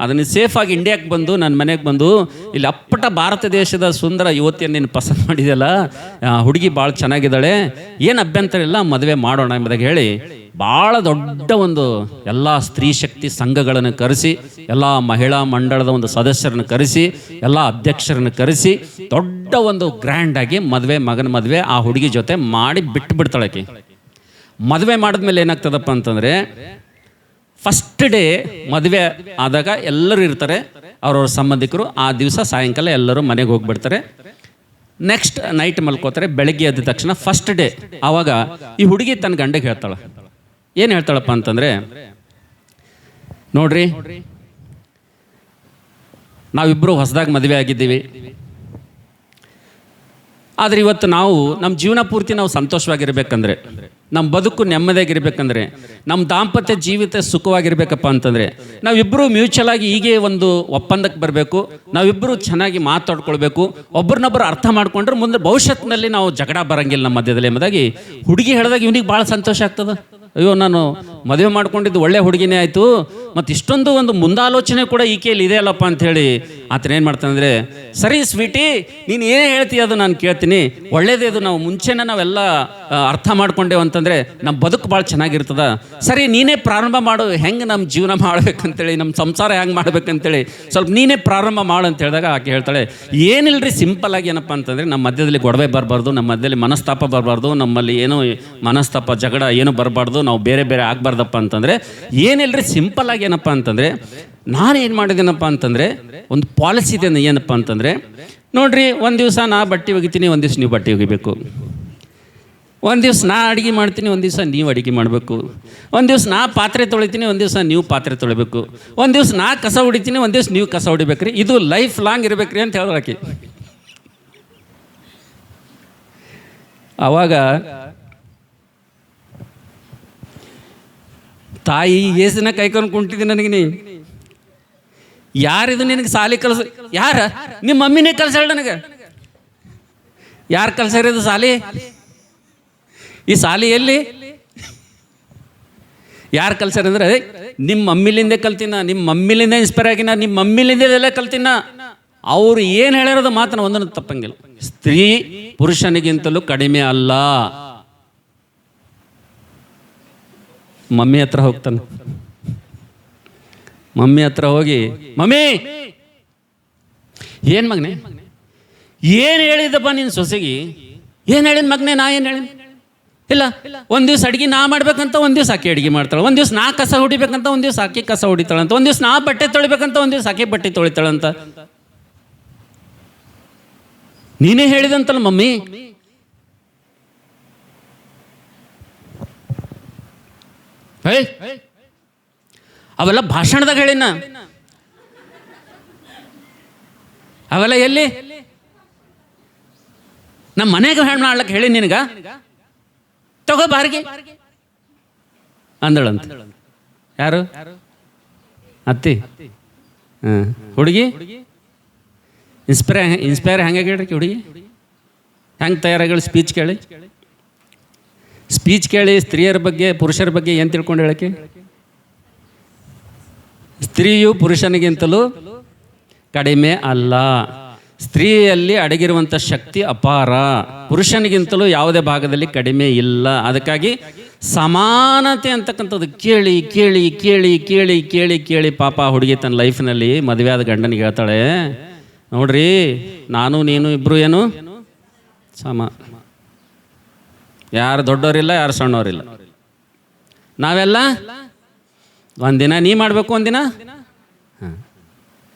ಅದನ್ನು ಸೇಫಾಗಿ ಇಂಡಿಯಾಕ್ಕೆ ಬಂದು ನನ್ನ ಮನೆಗೆ ಬಂದು ಇಲ್ಲಿ ಅಪ್ಪಟ ಭಾರತ ದೇಶದ ಸುಂದರ ಯುವತಿಯನ್ನು ನೀನು ಪಸಂದ್ ಮಾಡಿದೆಯಲ್ಲ, ಹುಡುಗಿ ಭಾಳ ಚೆನ್ನಾಗಿದ್ದಾಳೆ, ಏನು ಅಭ್ಯಂತರ ಇಲ್ಲ, ಮದುವೆ ಮಾಡೋಣ ಎಂಬುದಾಗಿ ಹೇಳಿ ಭಾಳ ದೊಡ್ಡ ಒಂದು ಎಲ್ಲ ಸ್ತ್ರೀ ಶಕ್ತಿ ಸಂಘಗಳನ್ನು ಕರೆಸಿ, ಎಲ್ಲ ಮಹಿಳಾ ಮಂಡಳದ ಒಂದು ಸದಸ್ಯರನ್ನು ಕರೆಸಿ, ಎಲ್ಲ ಅಧ್ಯಕ್ಷರನ್ನು ಕರೆಸಿ ದೊಡ್ಡ ಒಂದು ಗ್ರ್ಯಾಂಡಾಗಿ ಮಗನ ಮದುವೆ ಆ ಹುಡುಗಿ ಜೊತೆ ಮಾಡಿ ಬಿಟ್ಬಿಡ್ತಾಳಕ್ಕೆ. ಮದುವೆ ಮಾಡಿದ್ಮೇಲೆ ಏನಾಗ್ತದಪ್ಪ ಅಂತಂದರೆ, ಫಸ್ಟ್ ಡೇ ಮದುವೆ ಆದಾಗ ಎಲ್ಲರೂ ಇರ್ತಾರೆ, ಅವ್ರವ್ರ ಸಂಬಂಧಿಕರು. ಆ ದಿವಸ ಸಾಯಂಕಾಲ ಎಲ್ಲರೂ ಮನೆಗೆ ಹೋಗ್ಬಿಡ್ತಾರೆ. ನೆಕ್ಸ್ಟ್ ನೈಟ್ ಮಲ್ಕೋತಾರೆ. ಬೆಳಗ್ಗೆ ಎದ್ದ ತಕ್ಷಣ ಫಸ್ಟ್ ಡೇ ಆವಾಗ ಈ ಹುಡುಗಿ ತನ್ನ ಗಂಡಗೆ ಹೇಳ್ತಾಳೆ. ಏನು ಹೇಳ್ತಾಳಪ್ಪ ಅಂತಂದರೆ, ನೋಡ್ರಿ ನಾವಿಬ್ಬರು ಹೊಸದಾಗಿ ಮದುವೆ ಆಗಿದ್ದೀವಿ, ಆದರೆ ಇವತ್ತು ನಾವು ನಮ್ಮ ಜೀವನ ಪೂರ್ತಿ ನಾವು ಸಂತೋಷವಾಗಿರ್ಬೇಕಂದ್ರೆ, ನಮ್ಮ ಬದುಕು ನೆಮ್ಮದಿಯಾಗಿರ್ಬೇಕಂದ್ರೆ, ನಮ್ಮ ದಾಂಪತ್ಯ ಜೀವಿತ ಸುಖವಾಗಿರ್ಬೇಕಪ್ಪ ಅಂತಂದರೆ ನಾವಿಬ್ಬರು ಮ್ಯೂಚುವಲ್ ಆಗಿ ಹೀಗೆ ಒಂದು ಒಪ್ಪಂದಕ್ಕೆ ಬರಬೇಕು, ನಾವಿಬ್ಬರು ಚೆನ್ನಾಗಿ ಮಾತಾಡ್ಕೊಳ್ಬೇಕು, ಒಬ್ರನ್ನೊಬ್ಬರು ಅರ್ಥ ಮಾಡ್ಕೊಂಡ್ರೆ ಮುಂದೆ ಭವಿಷ್ಯತ್ತಿನಲ್ಲಿ ನಾವು ಜಗಳ ಬರಂಗಿಲ್ಲ ನಮ್ಮ ಮಧ್ಯದಲ್ಲಿ ಎಂಬುದಾಗಿ ಹುಡುಗಿ ಹೇಳಿದಾಗ ಇವನಿಗೆ ಭಾಳ ಸಂತೋಷ ಆಗ್ತದೆ. ಅಯ್ಯೋ ನಾನು ಮದುವೆ ಮಾಡ್ಕೊಂಡಿದ್ದು ಒಳ್ಳೆ ಹುಡುಗಿನೇ ಆಯಿತು, ಮತ್ತು ಇಷ್ಟೊಂದು ಒಂದು ಮುಂದಾಲೋಚನೆ ಕೂಡ ಈಕೆಯಲ್ಲಿ ಇದೆ ಅಲ್ಲಪ್ಪ ಅಂಥೇಳಿ ಆತನ ಏನು ಮಾಡ್ತಾನಂದರೆ, ಸರಿ ಸ್ವೀಟಿ ನೀನು ಏನೇ ಹೇಳ್ತೀಯ ಅದು ನಾನು ಕೇಳ್ತೀನಿ, ಒಳ್ಳೇದೇ ಅದು, ನಾವು ಮುಂಚೆನೇ ನಾವೆಲ್ಲ ಅರ್ಥ ಮಾಡ್ಕೊಂಡೇವು ಅಂತಂದರೆ ನಮ್ಮ ಬದುಕು ಭಾಳ ಚೆನ್ನಾಗಿರ್ತದ, ಸರಿ ನೀನೇ ಪ್ರಾರಂಭ ಮಾಡು, ಹೆಂಗೆ ನಮ್ಮ ಜೀವನ ಮಾಡ್ಬೇಕಂತೇಳಿ, ನಮ್ಮ ಸಂಸಾರ ಹೆಂಗೆ ಮಾಡ್ಬೇಕಂತೇಳಿ ಸ್ವಲ್ಪ ನೀನೇ ಪ್ರಾರಂಭ ಮಾಡು ಅಂತ ಹೇಳಿದಾಗ ಆಕೆ ಹೇಳ್ತಾಳೆ, ಏನಿಲ್ಲರಿ ಸಿಂಪಲ್ ಆಗಿ ಏನಪ್ಪ ಅಂತಂದರೆ ನಮ್ಮ ಮಧ್ಯದಲ್ಲಿ ಗೊಡವೆ ಬರಬಾರ್ದು, ನಮ್ಮ ಮಧ್ಯದಲ್ಲಿ ಮನಸ್ತಾಪ ಬರಬಾರ್ದು, ನಮ್ಮಲ್ಲಿ ಏನೋ ಮನಸ್ತಾಪ ಜಗಳ ಏನು ಬರಬಾರ್ದು, ನಾವು ಬೇರೆ ಬೇರೆ ಆಗಬಾರ್ದಪ್ಪ ಅಂತಂದರೆ ಏನಿಲ್ಲರಿ ಸಿಂಪಲ್ ಆಗಿ ಏನಪ್ಪ ಅಂತಂದರೆ ನಾನೇನು ಮಾಡಿದ್ದೀನಪ್ಪ ಅಂತಂದರೆ ಒಂದು ಪಾಲಿಸಿ ಇದೆ. ಏನಪ್ಪ ಅಂತಂದರೆ ನೋಡಿರಿ, ಒಂದು ದಿವಸ ನಾ ಬಟ್ಟೆ ಒಗಿತೀನಿ, ಒಂದು ದಿವಸ ನೀವು ಬಟ್ಟೆ ಒಗಿಬೇಕು, ಒಂದು ದಿವಸ ನಾ ಅಡುಗೆ ಮಾಡ್ತೀನಿ, ಒಂದು ದಿವಸ ನೀವು ಅಡುಗೆ ಮಾಡಬೇಕು, ಒಂದು ದಿವಸ ನಾ ಪಾತ್ರೆ ತೊಳಿತೀನಿ, ಒಂದು ದಿವಸ ನೀವು ಪಾತ್ರೆ ತೊಳಿಬೇಕು, ಒಂದು ದಿವಸ ನಾ ಕಸ ಹೊಡಿತೀನಿ, ಒಂದು ದಿವಸ ನೀವು ಕಸ ಹೊಡಿಬೇಕ್ರಿ, ಇದು ಲೈಫ್ ಲಾಂಗ್ ಇರಬೇಕ್ರಿ ಅಂತ ಹೇಳಿದ್ರಾಕಿ. ಆವಾಗ ತಾಯಿ ಏಸಿನ ಕೈಕೊಂಡು ಕುಂಟಿದ್ದೀನಿ ನನಗೆ, ನೀ ಯಾರಿದು ನಿನಗೆ ಸಾಲಿ ಕಲ್ಸ, ಯಾರ ನಿಮ್ಮ ಮಮ್ಮಿನೇ ಕಲ್ಸಾಳ ನನಗೆ, ಯಾರು ಕಲ್ಸಾರಿದು ಸಾಲಿ, ಈ ಸಾಲಿ ಎಲ್ಲಿ ಯಾರು ಕಲ್ಸಾರ ಅಂದ್ರೆ ನಿಮ್ಮ ಮಮ್ಮಿಲಿಂದೇ ಕಲ್ತಿನ, ನಿಮ್ಮ ಮಮ್ಮಿಲಿಂದ ಇನ್ಸ್ಪೈರ್ ಆಗಿನ, ನಿಮ್ಮ ಮಮ್ಮಿಲಿಂದ ಎಲ್ಲ ಕಲ್ತಿನ. ಅವ್ರು ಏನು ಹೇಳಿರೋದು ಮಾತನ್ನ ಒಂದನ್ನು ತಪ್ಪಂಗಿಲ್ಲ. ಸ್ತ್ರೀ ಪುರುಷನಿಗಿಂತಲೂ ಕಡಿಮೆ ಅಲ್ಲ. ಮಮ್ಮಿ ಹತ್ರ ಹೋಗ್ತಾನೆ, ಮಮ್ಮಿ ಹತ್ರ ಹೋಗಿ, ಮಮ್ಮಿ ಏನು ಮಗನೇ ಏನು ಹೇಳಿದಪ್ಪ ನಿನ್ನ ಸೊಸೆಗೆ, ಏನು ಹೇಳಿದ ಮಗನೇ, ನಾ ಏನು ಹೇಳಿದ, ಇಲ್ಲ, ಒಂದು ದಿವ್ಸ ಅಡುಗೆ ನಾ ಮಾಡ್ಬೇಕಂತ ಒಂದು ದಿವ್ಸ ಆಕೆ ಅಡುಗೆ ಮಾಡ್ತಾಳೆ, ಒಂದು ದಿವ್ಸ ನಾ ಕಸ ಹೊಡಿಬೇಕಂತ ಒಂದು ದಿವ್ಸ ಆಕೆ ಕಸ ಹೊಡಿತಾಳಂತ, ಒಂದು ದಿವ್ಸ ನಾ ಬಟ್ಟೆ ತೊಳಿಬೇಕಂತ ಒಂದು ದಿವ್ಸ ಆಕೆ ಬಟ್ಟೆ ತೊಳಿತಾಳಂತ. ನೀನೇ ಹೇಳಿದಂತಲ್ಲ ಮಮ್ಮಿ. ಅವೆಲ್ಲ ಭಾಷಣದಾಗ ಹೇಳಿನ, ಅವೆಲ್ಲ ಎಲ್ಲಿ ನಮ್ಮ ಮನೆಗೆ ಹೆಣ್ಣು ಮಾಡ್ಲಕ್ಕೆ ಹೇಳಿ ನಿನಗ, ತಗೋ ಬಾರಿಗೆ ಅಂದಳಂತ. ಯಾರು? ಅತ್ತಿ. ಹಾಂ, ಹುಡುಗಿ ಇನ್ಸ್ಪೈರ್ ಹೆಂಗೆ ಹೇಳ್ರಿ ಹುಡುಗಿ, ಹೆಂಗೆ ತಯಾರಾಗಿ ಸ್ಪೀಚ್ ಕೇಳಿ ಸ್ತ್ರೀಯರ ಬಗ್ಗೆ ಪುರುಷರ ಬಗ್ಗೆ ಏನು ತಿಳ್ಕೊಂಡು ಹೇಳಕ್ಕೆ? ಸ್ತ್ರೀಯು ಪುರುಷನಿಗಿಂತಲೂ ಕಡಿಮೆ ಅಲ್ಲ, ಸ್ತ್ರೀಯಲ್ಲಿ ಅಡಗಿರುವಂಥ ಶಕ್ತಿ ಅಪಾರ, ಪುರುಷನಿಗಿಂತಲೂ ಯಾವುದೇ ಭಾಗದಲ್ಲಿ ಕಡಿಮೆ ಇಲ್ಲ. ಅದಕ್ಕಾಗಿ ಸಮಾನತೆ ಅಂತಕ್ಕಂಥದ್ದು ಕೇಳಿ ಕೇಳಿ ಕೇಳಿ ಕೇಳಿ ಕೇಳಿ ಕೇಳಿ ಪಾಪ ಹುಡುಗಿ ತನ್ನ ಲೈಫ್ನಲ್ಲಿ ಮದುವೆ ಆದ ಗಂಡನಿಗೆ ಹೇಳ್ತಾಳೆ, ನೋಡ್ರಿ ನಾನು ನೀನು ಇಬ್ಬರು ಏನು ಸಮ, ಯಾರು ದೊಡ್ಡವರಿಲ್ಲ ಯಾರು ಸಣ್ಣವರಿಲ್ಲ, ನಾವೆಲ್ಲ ಒಂದಿನ ನೀ ಮಾಡಬೇಕು ಒಂದಿನ. ಹಾಂ,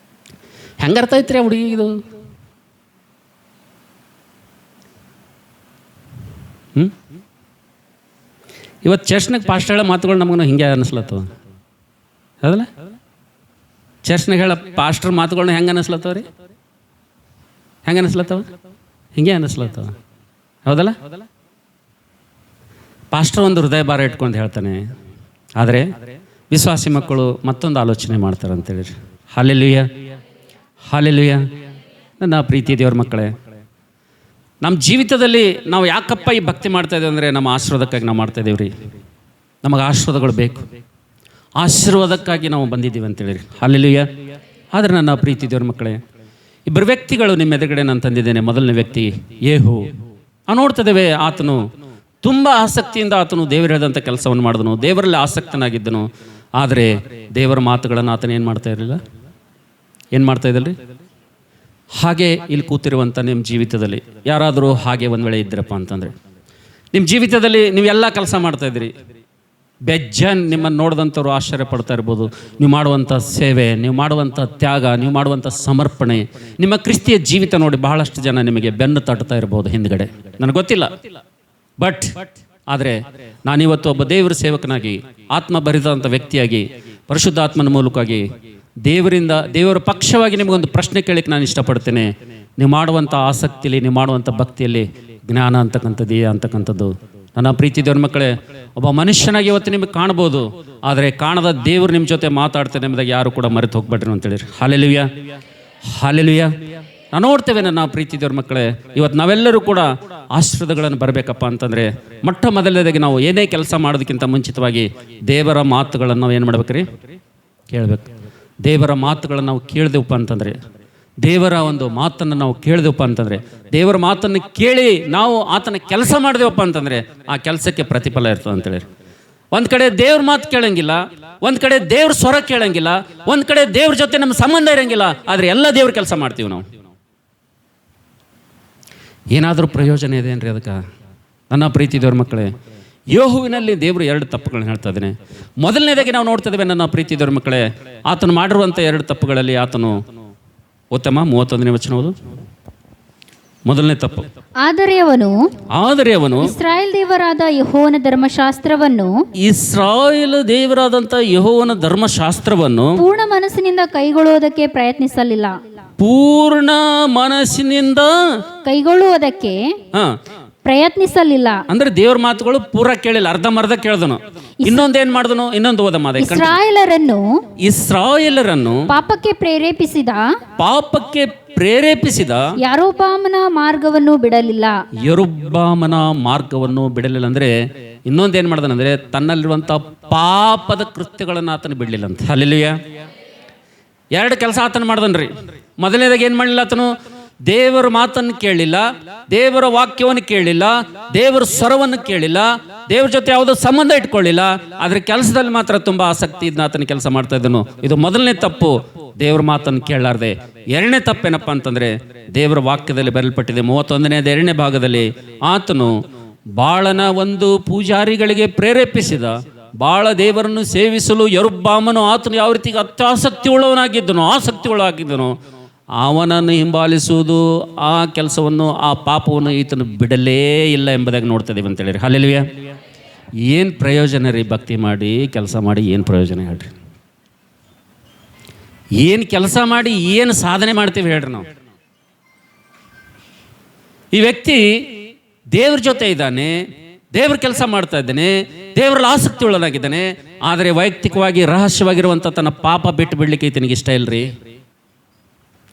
ಹೆಂಗೆ ಅರ್ಥ ಐತ್ರಿ ಹುಡುಗಿ ಇದು? ಇವತ್ತು ಚರ್ಚ್ನಾಗ ಪಾಸ್ಟ್ ಹೇಳೋ ಮಾತುಗಳು ನಮಗೂ ಹಿಂಗೆ ಅನ್ನಿಸ್ಲತ್ತವ, ಹೌದಲ್ಲ? ಚರ್ಚ್ನಾಗ ಹೇಳೋ ಪಾಸ್ಟರ್ ಮಾತುಗಳನ್ನ ಹೆಂಗೆ ಅನ್ನಿಸ್ಲತ್ತವ ರೀ? ಹೆಂಗೆ ಅನ್ನಿಸ್ಲತ್ತವ? ಹಿಂಗೆ ಅನ್ನಿಸ್ಲತ್ತವ, ಹೌದಲ್ಲ? ಪಾಸ್ಟರ್ ಒಂದು ಹೃದಯ ಭಾರ ಇಟ್ಕೊಂಡು ಹೇಳ್ತಾನೆ, ಆದರೆ ವಿಶ್ವಾಸಿ ಮಕ್ಕಳು ಮತ್ತೊಂದು ಆಲೋಚನೆ ಮಾಡ್ತಾರೆ ಅಂತೇಳಿ. Hallelujah, hallelujah. ನನ್ನ ಪ್ರೀತಿ ದೇವ್ರ ಮಕ್ಕಳೇ, ನಮ್ಮ ಜೀವಿತದಲ್ಲಿ ನಾವು ಯಾಕಪ್ಪ ಈ ಭಕ್ತಿ ಮಾಡ್ತಾ ಇದ್ದೇವೆ ಅಂದರೆ ನಮ್ಮ ಆಶೀರ್ವಾದಕ್ಕಾಗಿ ನಾವು ಮಾಡ್ತಾ ಇದ್ದೇವೆ ರೀ. ನಮಗೆ ಆಶೀರ್ವಾದಗಳು ಬೇಕು, ಆಶೀರ್ವಾದಕ್ಕಾಗಿ ನಾವು ಬಂದಿದ್ದೀವಿ ಅಂತೇಳಿ. ಹಾಲೆಲೂಯ. ಆದರೆ ನನ್ನ ಪ್ರೀತಿ ದೇವ್ರ ಮಕ್ಕಳೇ, ಇಬ್ಬರು ವ್ಯಕ್ತಿಗಳು ನಿಮ್ಮ ಎದುರುಗಡೆ ನಾನು ತಂದಿದ್ದೇನೆ. ಮೊದಲನೇ ವ್ಯಕ್ತಿ ಯೇಹು. ನಾವು ನೋಡ್ತಿದ್ದೇವೆ, ಆತನು ತುಂಬ ಆಸಕ್ತಿಯಿಂದ ಆತನು ದೇವರು ಹೇಳಿದಂಥ ಕೆಲಸವನ್ನು ಮಾಡಿದನು, ದೇವರಲ್ಲಿ ಆಸಕ್ತನಾಗಿದ್ದನು. ಆದರೆ ದೇವರ ಮಾತುಗಳನ್ನು ಆತನ ಏನು ಮಾಡ್ತಾ ಇರಲಿಲ್ಲ, ಏನು ಮಾಡ್ತಾ ಇದ್ದಲ್ರಿ? ಹಾಗೆ ಇಲ್ಲಿ ಕೂತಿರುವಂಥ ನಿಮ್ಮ ಜೀವಿತದಲ್ಲಿ ಯಾರಾದರೂ ಹಾಗೆ ಒಂದು ವೇಳೆ ಇದ್ರಪ್ಪ ಅಂತಂದರೆ, ನಿಮ್ಮ ಜೀವಿತದಲ್ಲಿ ನೀವೆಲ್ಲ ಕೆಲಸ ಮಾಡ್ತಾಯಿದ್ದೀರಿ, ಬೆಜ್ಜನ್ ನಿಮ್ಮನ್ನು ನೋಡಿದಂಥವ್ರು ಆಶ್ಚರ್ಯ ಪಡ್ತಾ ಇರ್ಬೋದು. ನೀವು ಮಾಡುವಂಥ ಸೇವೆ, ನೀವು ಮಾಡುವಂಥ ತ್ಯಾಗ, ನೀವು ಮಾಡುವಂಥ ಸಮರ್ಪಣೆ, ನಿಮ್ಮ ಕ್ರಿಸ್ತಿಯ ಜೀವಿತ ನೋಡಿ ಬಹಳಷ್ಟು ಜನ ನಿಮಗೆ ಬೆನ್ನು ತಟ್ತಾ ಇರ್ಬೋದು ಹಿಂದ್ಗಡೆ, ನನಗೆ ಗೊತ್ತಿಲ್ಲ. ಬಟ್ ಆದರೆ ನಾನಿವತ್ತು ಒಬ್ಬ ದೇವರ ಸೇವಕನಾಗಿ, ಆತ್ಮ ಭರಿತಂಥ ವ್ಯಕ್ತಿಯಾಗಿ, ಪರಿಶುದ್ಧಾತ್ಮನ ಮೂಲಕವಾಗಿ ದೇವರ ಪಕ್ಷವಾಗಿ ನಿಮಗೊಂದು ಪ್ರಶ್ನೆ ಕೇಳಕ್ಕೆ ನಾನು ಇಷ್ಟಪಡ್ತೇನೆ. ನೀವು ಮಾಡುವಂಥ ಆಸಕ್ತಿಯಲ್ಲಿ, ನೀವು ಮಾಡುವಂಥ ಭಕ್ತಿಯಲ್ಲಿ ಜ್ಞಾನ ಅಂತಕ್ಕಂಥದ್ದು ನನ್ನ ಪ್ರೀತಿ ದೇವ್ರ ಮಕ್ಕಳೇ, ಒಬ್ಬ ಮನುಷ್ಯನಾಗಿ ಇವತ್ತು ನಿಮಗೆ ಕಾಣ್ಬೋದು, ಆದರೆ ಕಾಣದ ದೇವರು ನಿಮ್ಮ ಜೊತೆ ಮಾತಾಡ್ತೇನೆ ನಿಮ್ಮದಾಗ ಯಾರು ಕೂಡ ಮರೆತು ಹೋಗ್ಬೇಡ್ರಿ ಅಂತೇಳಿ. Hallelujah, hallelujah. ನಾವು ನೋಡ್ತೇವೆ ನನ್ನ ಪ್ರೀತಿ ದೇವ್ರ ಮಕ್ಕಳೇ, ಇವತ್ತು ನಾವೆಲ್ಲರೂ ಕೂಡ ಆಶೀರ್ವಾದಗಳನ್ನು ಬರಬೇಕಪ್ಪ ಅಂತಂದರೆ ಮೊಟ್ಟ ಮೊದಲನೇದಾಗಿ ನಾವು ಏನೇ ಕೆಲಸ ಮಾಡೋದಕ್ಕಿಂತ ಮುಂಚಿತವಾಗಿ ದೇವರ ಮಾತುಗಳನ್ನು ನಾವು ಏನು ಮಾಡ್ಬೇಕ್ರಿ? ಕೇಳಬೇಕು. ದೇವರ ಮಾತುಗಳನ್ನು ನಾವು ಕೇಳಿದೆವಪ್ಪ ಅಂತಂದರೆ, ದೇವರ ಒಂದು ಮಾತನ್ನು ನಾವು ಕೇಳಿದೆವಪ್ಪ ಅಂತಂದರೆ, ದೇವರ ಮಾತನ್ನು ಕೇಳಿ ನಾವು ಆತನ ಕೆಲಸ ಮಾಡಿದೆವಪ್ಪ ಅಂತಂದರೆ ಆ ಕೆಲಸಕ್ಕೆ ಪ್ರತಿಫಲ ಇರ್ತದೆ ಅಂತೇಳಿ. ಒಂದು ಕಡೆ ದೇವ್ರ ಮಾತು ಕೇಳಂಗಿಲ್ಲ, ಒಂದು ಕಡೆ ದೇವ್ರ ಸ್ವರ ಕೇಳಂಗಿಲ್ಲ, ಒಂದು ಕಡೆ ದೇವ್ರ ಜೊತೆ ನಮ್ಮ ಸಂಬಂಧ ಇರಂಗಿಲ್ಲ, ಆದರೆ ಎಲ್ಲ ದೇವ್ರ ಕೆಲಸ ಮಾಡ್ತೀವಿ ನಾವು. ಏನಾದರೂ ಪ್ರಯೋಜನ ಇದೆ ಏನ್ರಿ ಅದಕ್ಕೆ? ನನ್ನ ಪ್ರೀತಿ ದೇವ್ರ ಮಕ್ಕಳೇ, ಯೇಹುವಿನಲ್ಲಿ ದೇವರು ಎರಡು ತಪ್ಪುಗಳನ್ನ ಹೇಳ್ತಾ ಇದ್ದಾನೆ. ಮೊದಲನೇದಾಗಿ ನಾವು ನೋಡ್ತಾ ಇದ್ದೇವೆ ನನ್ನ ಪ್ರೀತಿ ದೇವ್ರ ಮಕ್ಕಳೇ, ಆತನು ಮಾಡಿರುವಂಥ ಎರಡು ತಪ್ಪುಗಳಲ್ಲಿ ಆತನು ಉತ್ತಮ 31ನೇ ವಚನ ಓದು. ಮೊದಲನೇ ತಪ್ಪು, ಆದರೆ ಅವನು ಇಸ್ರಾಯೇಲ್ ದೇವರಾದ ಯೆಹೋವನ ಧರ್ಮಶಾಸ್ತ್ರವನ್ನು ಪೂರ್ಣ ಮನಸ್ಸಿನಿಂದ ಕೈಗೊಳ್ಳುವುದಕ್ಕೆ ಪ್ರಯತ್ನಿಸಲಿಲ್ಲ. ಅಂದ್ರೆ ದೇವ್ರ ಮಾತುಗಳು ಪೂರ ಕೇಳಿಲ್ಲ, ಅರ್ಧಮರ್ಧ ಕೇಳಿದನು. ಇನ್ನೊಂದೇನ್ ಮಾಡಿದನು? ಇನ್ನೊಂದು ಓದ ಮಾದ. ಇಸ್ರಾಯೇಲರನ್ನು ಪಾಪಕ್ಕೆ ಪ್ರೇರೇಪಿಸಿದ ಯಾರೊಬ್ಬಾಮನ ಮಾರ್ಗವನ್ನು ಬಿಡಲಿಲ್ಲ. ಅಂದ್ರೆ ಇನ್ನೊಂದೇನ್ ಮಾಡ್ದನಂದ್ರೆ ತನ್ನಲ್ಲಿರುವಂತ ಪಾಪದ ಕೃತ್ಯಗಳನ್ನು ಆತನು ಬಿಡಲಿಲ್ಲ ಅಂತ. ಹಲ್ಲೆಲೂಯಾ. ಎರಡು ಕೆಲಸ ಆತನು ಮಾಡ್ದನ್ರಿ. ಮೊದಲನೇದಾಗಿ ಏನ್ ಮಾಡಲಿಲ್ಲ ಆತನು? ದೇವರ ಮಾತನ್ನು ಕೇಳಲಿಲ್ಲ, ದೇವರ ವಾಕ್ಯವನ್ನು ಕೇಳಲಿಲ್ಲ, ದೇವರ ಸ್ವರವನ್ನು ಕೇಳಿಲ್ಲ, ದೇವ್ರ ಜೊತೆ ಯಾವುದೋ ಸಂಬಂಧ ಇಟ್ಕೊಳ್ಳಿಲ್ಲ. ಅದ್ರ ಕೆಲಸದಲ್ಲಿ ಮಾತ್ರ ತುಂಬಾ ಆಸಕ್ತಿ ಇದ್ನ ಆತನ ಕೆಲಸ ಮಾಡ್ತಾ ಇದ್ದನು. ಇದು ಮೊದಲನೇ ತಪ್ಪು, ದೇವ್ರ ಮಾತನ್ನು ಕೇಳಲಾರ್ದೆ. ಎರಡನೇ ತಪ್ಪೇನಪ್ಪ ಅಂತಂದ್ರೆ, ದೇವರ ವಾಕ್ಯದಲ್ಲಿ ಬರೆಯಲ್ಪಟ್ಟಿದೆ 31ನೇ 2ನೇ ಭಾಗದಲ್ಲಿ ಆತನು ಬಾಳನ ಒಂದು ಪೂಜಾರಿಗಳಿಗೆ ಪ್ರೇರೇಪಿಸಿದ. ಬಾಳ ದೇವರನ್ನು ಸೇವಿಸಲು ಯರೊಬ್ಬಾಮನು ಆತನು ಯಾವ ರೀತಿ ಅತ್ಯಾಸಕ್ತಿ ಉಳ್ಳವನಾಗಿದ್ದನೋ ಅವನನ್ನು ಹಿಂಬಾಲಿಸುವುದು, ಆ ಕೆಲಸವನ್ನು, ಆ ಪಾಪವನ್ನು ಈತನು ಬಿಡಲೇ ಇಲ್ಲ ಎಂಬುದಾಗಿ ನೋಡ್ತದೇವೆ ಅಂತೇಳಿರಿ. ಹಲ್ಲೆಲೂಯಾ. ಏನು ಪ್ರಯೋಜನ ರೀ ಭಕ್ತಿ ಮಾಡಿ, ಕೆಲಸ ಮಾಡಿ ಏನು ಪ್ರಯೋಜನ ಹೇಳ್ರಿ? ಏನು ಕೆಲಸ ಮಾಡಿ ಏನು ಸಾಧನೆ ಮಾಡ್ತೀವಿ ಹೇಳ್ರಿ ನಾವು? ಈ ವ್ಯಕ್ತಿ ದೇವ್ರ ಜೊತೆ ಇದ್ದಾನೆ, ದೇವ್ರ ಕೆಲಸ ಮಾಡ್ತಾ ಇದ್ದಾನೆ, ದೇವರಲ್ಲಿ ಆಸಕ್ತಿ ಉಳ್ಳನಾಗಿದ್ದಾನೆ, ಆದರೆ ವೈಯಕ್ತಿಕವಾಗಿ ರಹಸ್ಯವಾಗಿರುವಂಥ ತನ್ನ ಪಾಪ ಬಿಟ್ಟು ಬಿಡ್ಲಿಕ್ಕೆ ಈತನಿಗೆ ಇಷ್ಟ ಇಲ್ರಿ.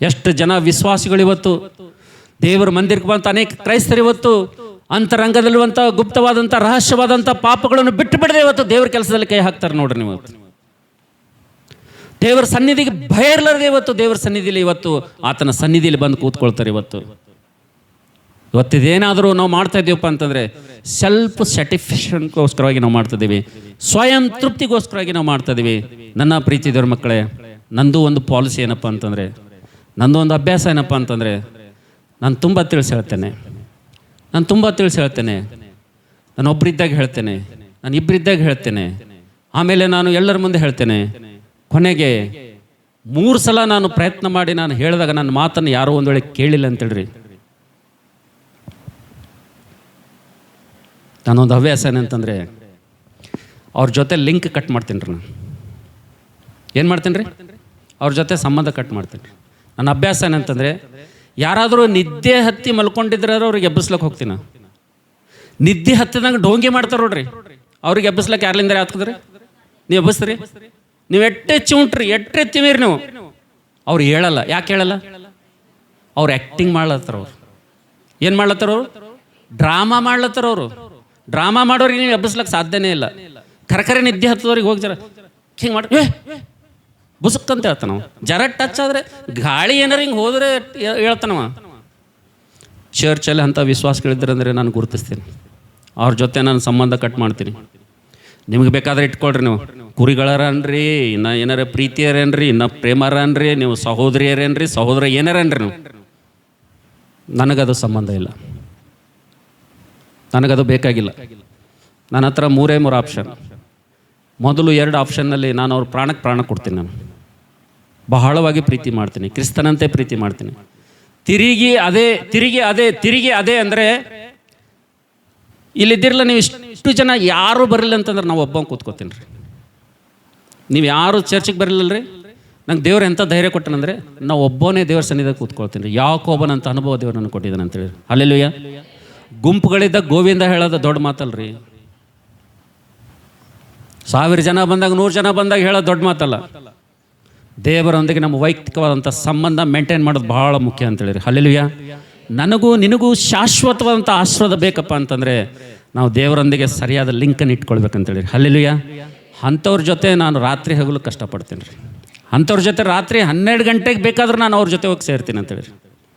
ಎಷ್ಟು ಜನ ವಿಶ್ವಾಸಿಗಳು ಇವತ್ತು ದೇವರ ಮಂದಿರಕ್ಕೆ ಬಂತ ಅನೇಕ ಕ್ರೈಸ್ತರು ಇವತ್ತು ಅಂತರಂಗದಲ್ಲಿರುವಂಥ ಗುಪ್ತವಾದಂಥ ರಹಸ್ಯವಾದಂಥ ಪಾಪಗಳನ್ನು ಬಿಟ್ಟು ಬಿಡದೆ ಇವತ್ತು ದೇವ್ರ ಕೆಲಸದಲ್ಲಿ ಕೈ ಹಾಕ್ತಾರೆ ನೋಡ್ರಿ. ನೀವು ದೇವರ ಸನ್ನಿಧಿಗೆ ಭಯ ಇರಲಾರದೆ ಇವತ್ತು ದೇವರ ಸನ್ನಿಧಿಯಲ್ಲಿ ಇವತ್ತು ಆತನ ಸನ್ನಿಧಿಯಲ್ಲಿ ಬಂದು ಕೂತ್ಕೊಳ್ತಾರೆ. ಇವತ್ತಿದೇನಾದರೂ ನಾವು ಮಾಡ್ತಾ ಇದ್ದೀವಪ್ಪ ಅಂತಂದರೆ ಸೆಲ್ಫ್ ಸ್ಯಾಟಿಸ್ಫ್ಯಾಕ್ಷನ್ಗೋಸ್ಕರವಾಗಿ ನಾವು ಮಾಡ್ತಾ ಇದ್ದೀವಿ, ಸ್ವಯಂ ತೃಪ್ತಿಗೋಸ್ಕರವಾಗಿ ನಾವು ಮಾಡ್ತಾ ಇದ್ದೀವಿ. ನನ್ನ ಪ್ರೀತಿ ದೇವ್ರ ಮಕ್ಕಳೇ, ನಂದು ಒಂದು ಪಾಲಿಸಿ ಏನಪ್ಪ ಅಂತಂದರೆ, ನಂದು ಒಂದು ಅಭ್ಯಾಸ ಏನಪ್ಪ ಅಂತಂದರೆ, ನಾನು ತುಂಬ ತಿಳಿಸಿ ಹೇಳ್ತೇನೆ. ನಾನು ಒಬ್ಬರಿದ್ದಾಗ ಹೇಳ್ತೇನೆ, ನಾನು ಇಬ್ಬರಿದ್ದಾಗ ಹೇಳ್ತೇನೆ, ಆಮೇಲೆ ನಾನು ಎಲ್ಲರ ಮುಂದೆ ಹೇಳ್ತೇನೆ. ಕೊನೆಗೆ 3 ಸಲ ನಾನು ಪ್ರಯತ್ನ ಮಾಡಿ ನಾನು ಹೇಳಿದಾಗ ನನ್ನ ಮಾತನ್ನು ಯಾರೋ ಒಂದು ವೇಳೆ ಕೇಳಿಲ್ಲ ಅಂತೇಳ್ರಿ, ನಾನೊಂದು ಹವ್ಯಾಸ ಏನಂತಂದರೆ ಅವ್ರ ಜೊತೆ ಲಿಂಕ್ ಕಟ್ ಮಾಡ್ತೀನಿ ರೀ. ನಾನು ಏನು ಮಾಡ್ತೀನಿ ರೀ? ಅವ್ರ ಜೊತೆ ಸಂಬಂಧ ಕಟ್ ಮಾಡ್ತೀನಿ. ನನ್ನ ಅಭ್ಯಾಸ ಏನಂತಂದರೆ, ಯಾರಾದರೂ ನಿದ್ದೆ ಹತ್ತಿ ಮಲ್ಕೊಂಡಿದ್ರೆ ಅವ್ರಿಗೆ ಎಬ್ಬಿಸ್ಲಕ್ಕೆ ಹೋಗ್ತೀನಿ. ನಿದ್ದೆ ಹತ್ತಿದಂಗೆ ಡೋಂಗಿ ಮಾಡ್ತಾರೆ ನೋಡ್ರಿ, ಅವ್ರಿಗೆ ಎಬ್ಬಿಸ್ಲಕ್ಕೆ ಯಾರ್ಲಿಂದ ಹಾಕಿದ್ರಿ? ನೀವು ಎಬ್ಬಿಸ್ತೀರಿ? ನೀವು ಎಟ್ಟೆ ಚಿವುಂಟ್ರಿ, ಎಟ್ಟೆ ತಿಮೀರಿ ನೀವು. ಅವ್ರು ಹೇಳಲ್ಲ. ಯಾಕೆ ಹೇಳಲ್ಲ? ಅವ್ರು ಆ್ಯಕ್ಟಿಂಗ್ ಮಾಡ್ಲತ್ತಾರ. ಅವ್ರು ಏನು ಮಾಡ್ಲತ್ತಾರ? ಅವರು ಡ್ರಾಮಾ ಮಾಡ್ಲತ್ತಾರ. ಅವರು ಡ್ರಾಮಾ ಮಾಡೋರಿಗೆ ನೀವು ಎಬ್ಬಿಸ್ಲಕ್ಕೆ ಸಾಧ್ಯನೇ ಇಲ್ಲ. ಕರಕರೆ ನಿದ್ದೆ ಹತ್ತದವ್ರಿಗೆ ಹೋಗಿ ಜರ ಹಿಂಗೆ ಮಾಡಿ ಬುಸುಕ್ಕಂತ ಹೇಳ್ತಾನವ. ಜರ ಟಚ್ ಆದರೆ ಗಾಳಿ ಏನಾರು ಹಿಂಗೆ ಹೋದರೆ ಹೇಳ್ತಾನವ. ಚರ್ಚಲ್ಲಿ ಅಂಥ ವಿಶ್ವಾಸಗಳಿದ್ದಾರೆ ಅಂದರೆ ನಾನು ಗುರುತಿಸ್ತೀನಿ. ಅವ್ರ ಜೊತೆ ನಾನು ಸಂಬಂಧ ಕಟ್ ಮಾಡ್ತೀನಿ. ನಿಮಗೆ ಬೇಕಾದ್ರೆ ಇಟ್ಕೊಳ್ರಿ. ನೀವು ಕುರಿಗಳರನ್ರಿ, ಇನ್ನು ಏನಾರ ಪ್ರೀತಿಯರೇನ್ರಿ, ಇನ್ನು ಪ್ರೇಮರನ್ರಿ, ನೀವು ಸಹೋದರಿಯರೇನ್ರಿ, ಸಹೋದರ ಏನಾರನ್ರಿ, ನೀವು ನನಗದು ಸಂಬಂಧ ಇಲ್ಲ, ನನಗದು ಬೇಕಾಗಿಲ್ಲ. ನನ್ನ ಹತ್ರ 3 ಆಪ್ಷನ್. ಮೊದಲು 2 ಆಪ್ಷನ್ನಲ್ಲಿ ನಾನು ಅವ್ರ ಪ್ರಾಣಕ್ಕೆ ಪ್ರಾಣ ಕೊಡ್ತೀನಿ. ನಾನು ಬಹಳವಾಗಿ ಪ್ರೀತಿ ಮಾಡ್ತೀನಿ, ಕ್ರಿಸ್ತನಂತೆ ಪ್ರೀತಿ ಮಾಡ್ತೀನಿ. ತಿರುಗಿ ಅದೇ ಅಂದರೆ ಇಲ್ಲಿದ್ದಿರಲ್ಲ ನೀವು ಇಷ್ಟು ಜನ ಯಾರೂ ಬರಲಿಲ್ಲ ಅಂತಂದ್ರೆ ನಾವು ಒಬ್ಬ ಕೂತ್ಕೋತೀನಿ ರೀ. ನೀವು ಯಾರು ಚರ್ಚಿಗೆ ಬರಲಿಲ್ಲರಿ, ನಂಗೆ ದೇವ್ರು ಎಂಥ ಧೈರ್ಯ ಕೊಟ್ಟನಂದರೆ ನಾವು ಒಬ್ಬನೇ ದೇವ್ರ ಸನ್ನಿಧಿಗೆ ಕೂತ್ಕೊಳ್ತೀನಿ ರೀ. ಯಾಕೋಬನಂತ ಅನುಭವ ದೇವ್ರು ನನಗೆ ಕೊಟ್ಟಿದ್ದಾನೆ ಅಂತೇಳಿ. ಹಲ್ಲೆಲೂಯಾ. ಗುಂಪುಗಳಿದ್ದ ಗೋವಿಂದ ಹೇಳೋದು ದೊಡ್ಡ ಮಾತಲ್ರಿ. 1000 ಜನ ಬಂದಾಗ 100 ಜನ ಬಂದಾಗ ಹೇಳೋದು ದೊಡ್ಡ ಮಾತಲ್ಲ. ದೇವರೊಂದಿಗೆ ನಮ್ಮ ವೈಯಕ್ತಿಕವಾದಂಥ ಸಂಬಂಧ ಮೇಂಟೈನ್ ಮಾಡೋದು ಬಹಳ ಮುಖ್ಯ ಅಂತೇಳಿರಿ. ಹಲ್ಲೆಲೂಯಾ. ನನಗೂ ನಿನಗೂ ಶಾಶ್ವತವಾದಂಥ ಆಶೀರ್ವಾದ ಬೇಕಪ್ಪ ಅಂತಂದರೆ ನಾವು ದೇವರೊಂದಿಗೆ ಸರಿಯಾದ ಲಿಂಕನ್ನು ಇಟ್ಕೊಳ್ಬೇಕಂತೇಳಿ. ಹಲ್ಲೆಲೂಯಾ. ಅಂಥವ್ರ ಜೊತೆ ನಾನು ರಾತ್ರಿ ಹಗಲು ಕಷ್ಟಪಡ್ತೀನಿ ರೀ. ಅಂಥವ್ರ ಜೊತೆ ರಾತ್ರಿ 12 ಗಂಟೆಗೆ ಬೇಕಾದ್ರೂ ನಾನು ಅವ್ರ ಜೊತೆ ಹೋಗಿ ಸೇರ್ತೀನಿ ಅಂತೇಳಿ.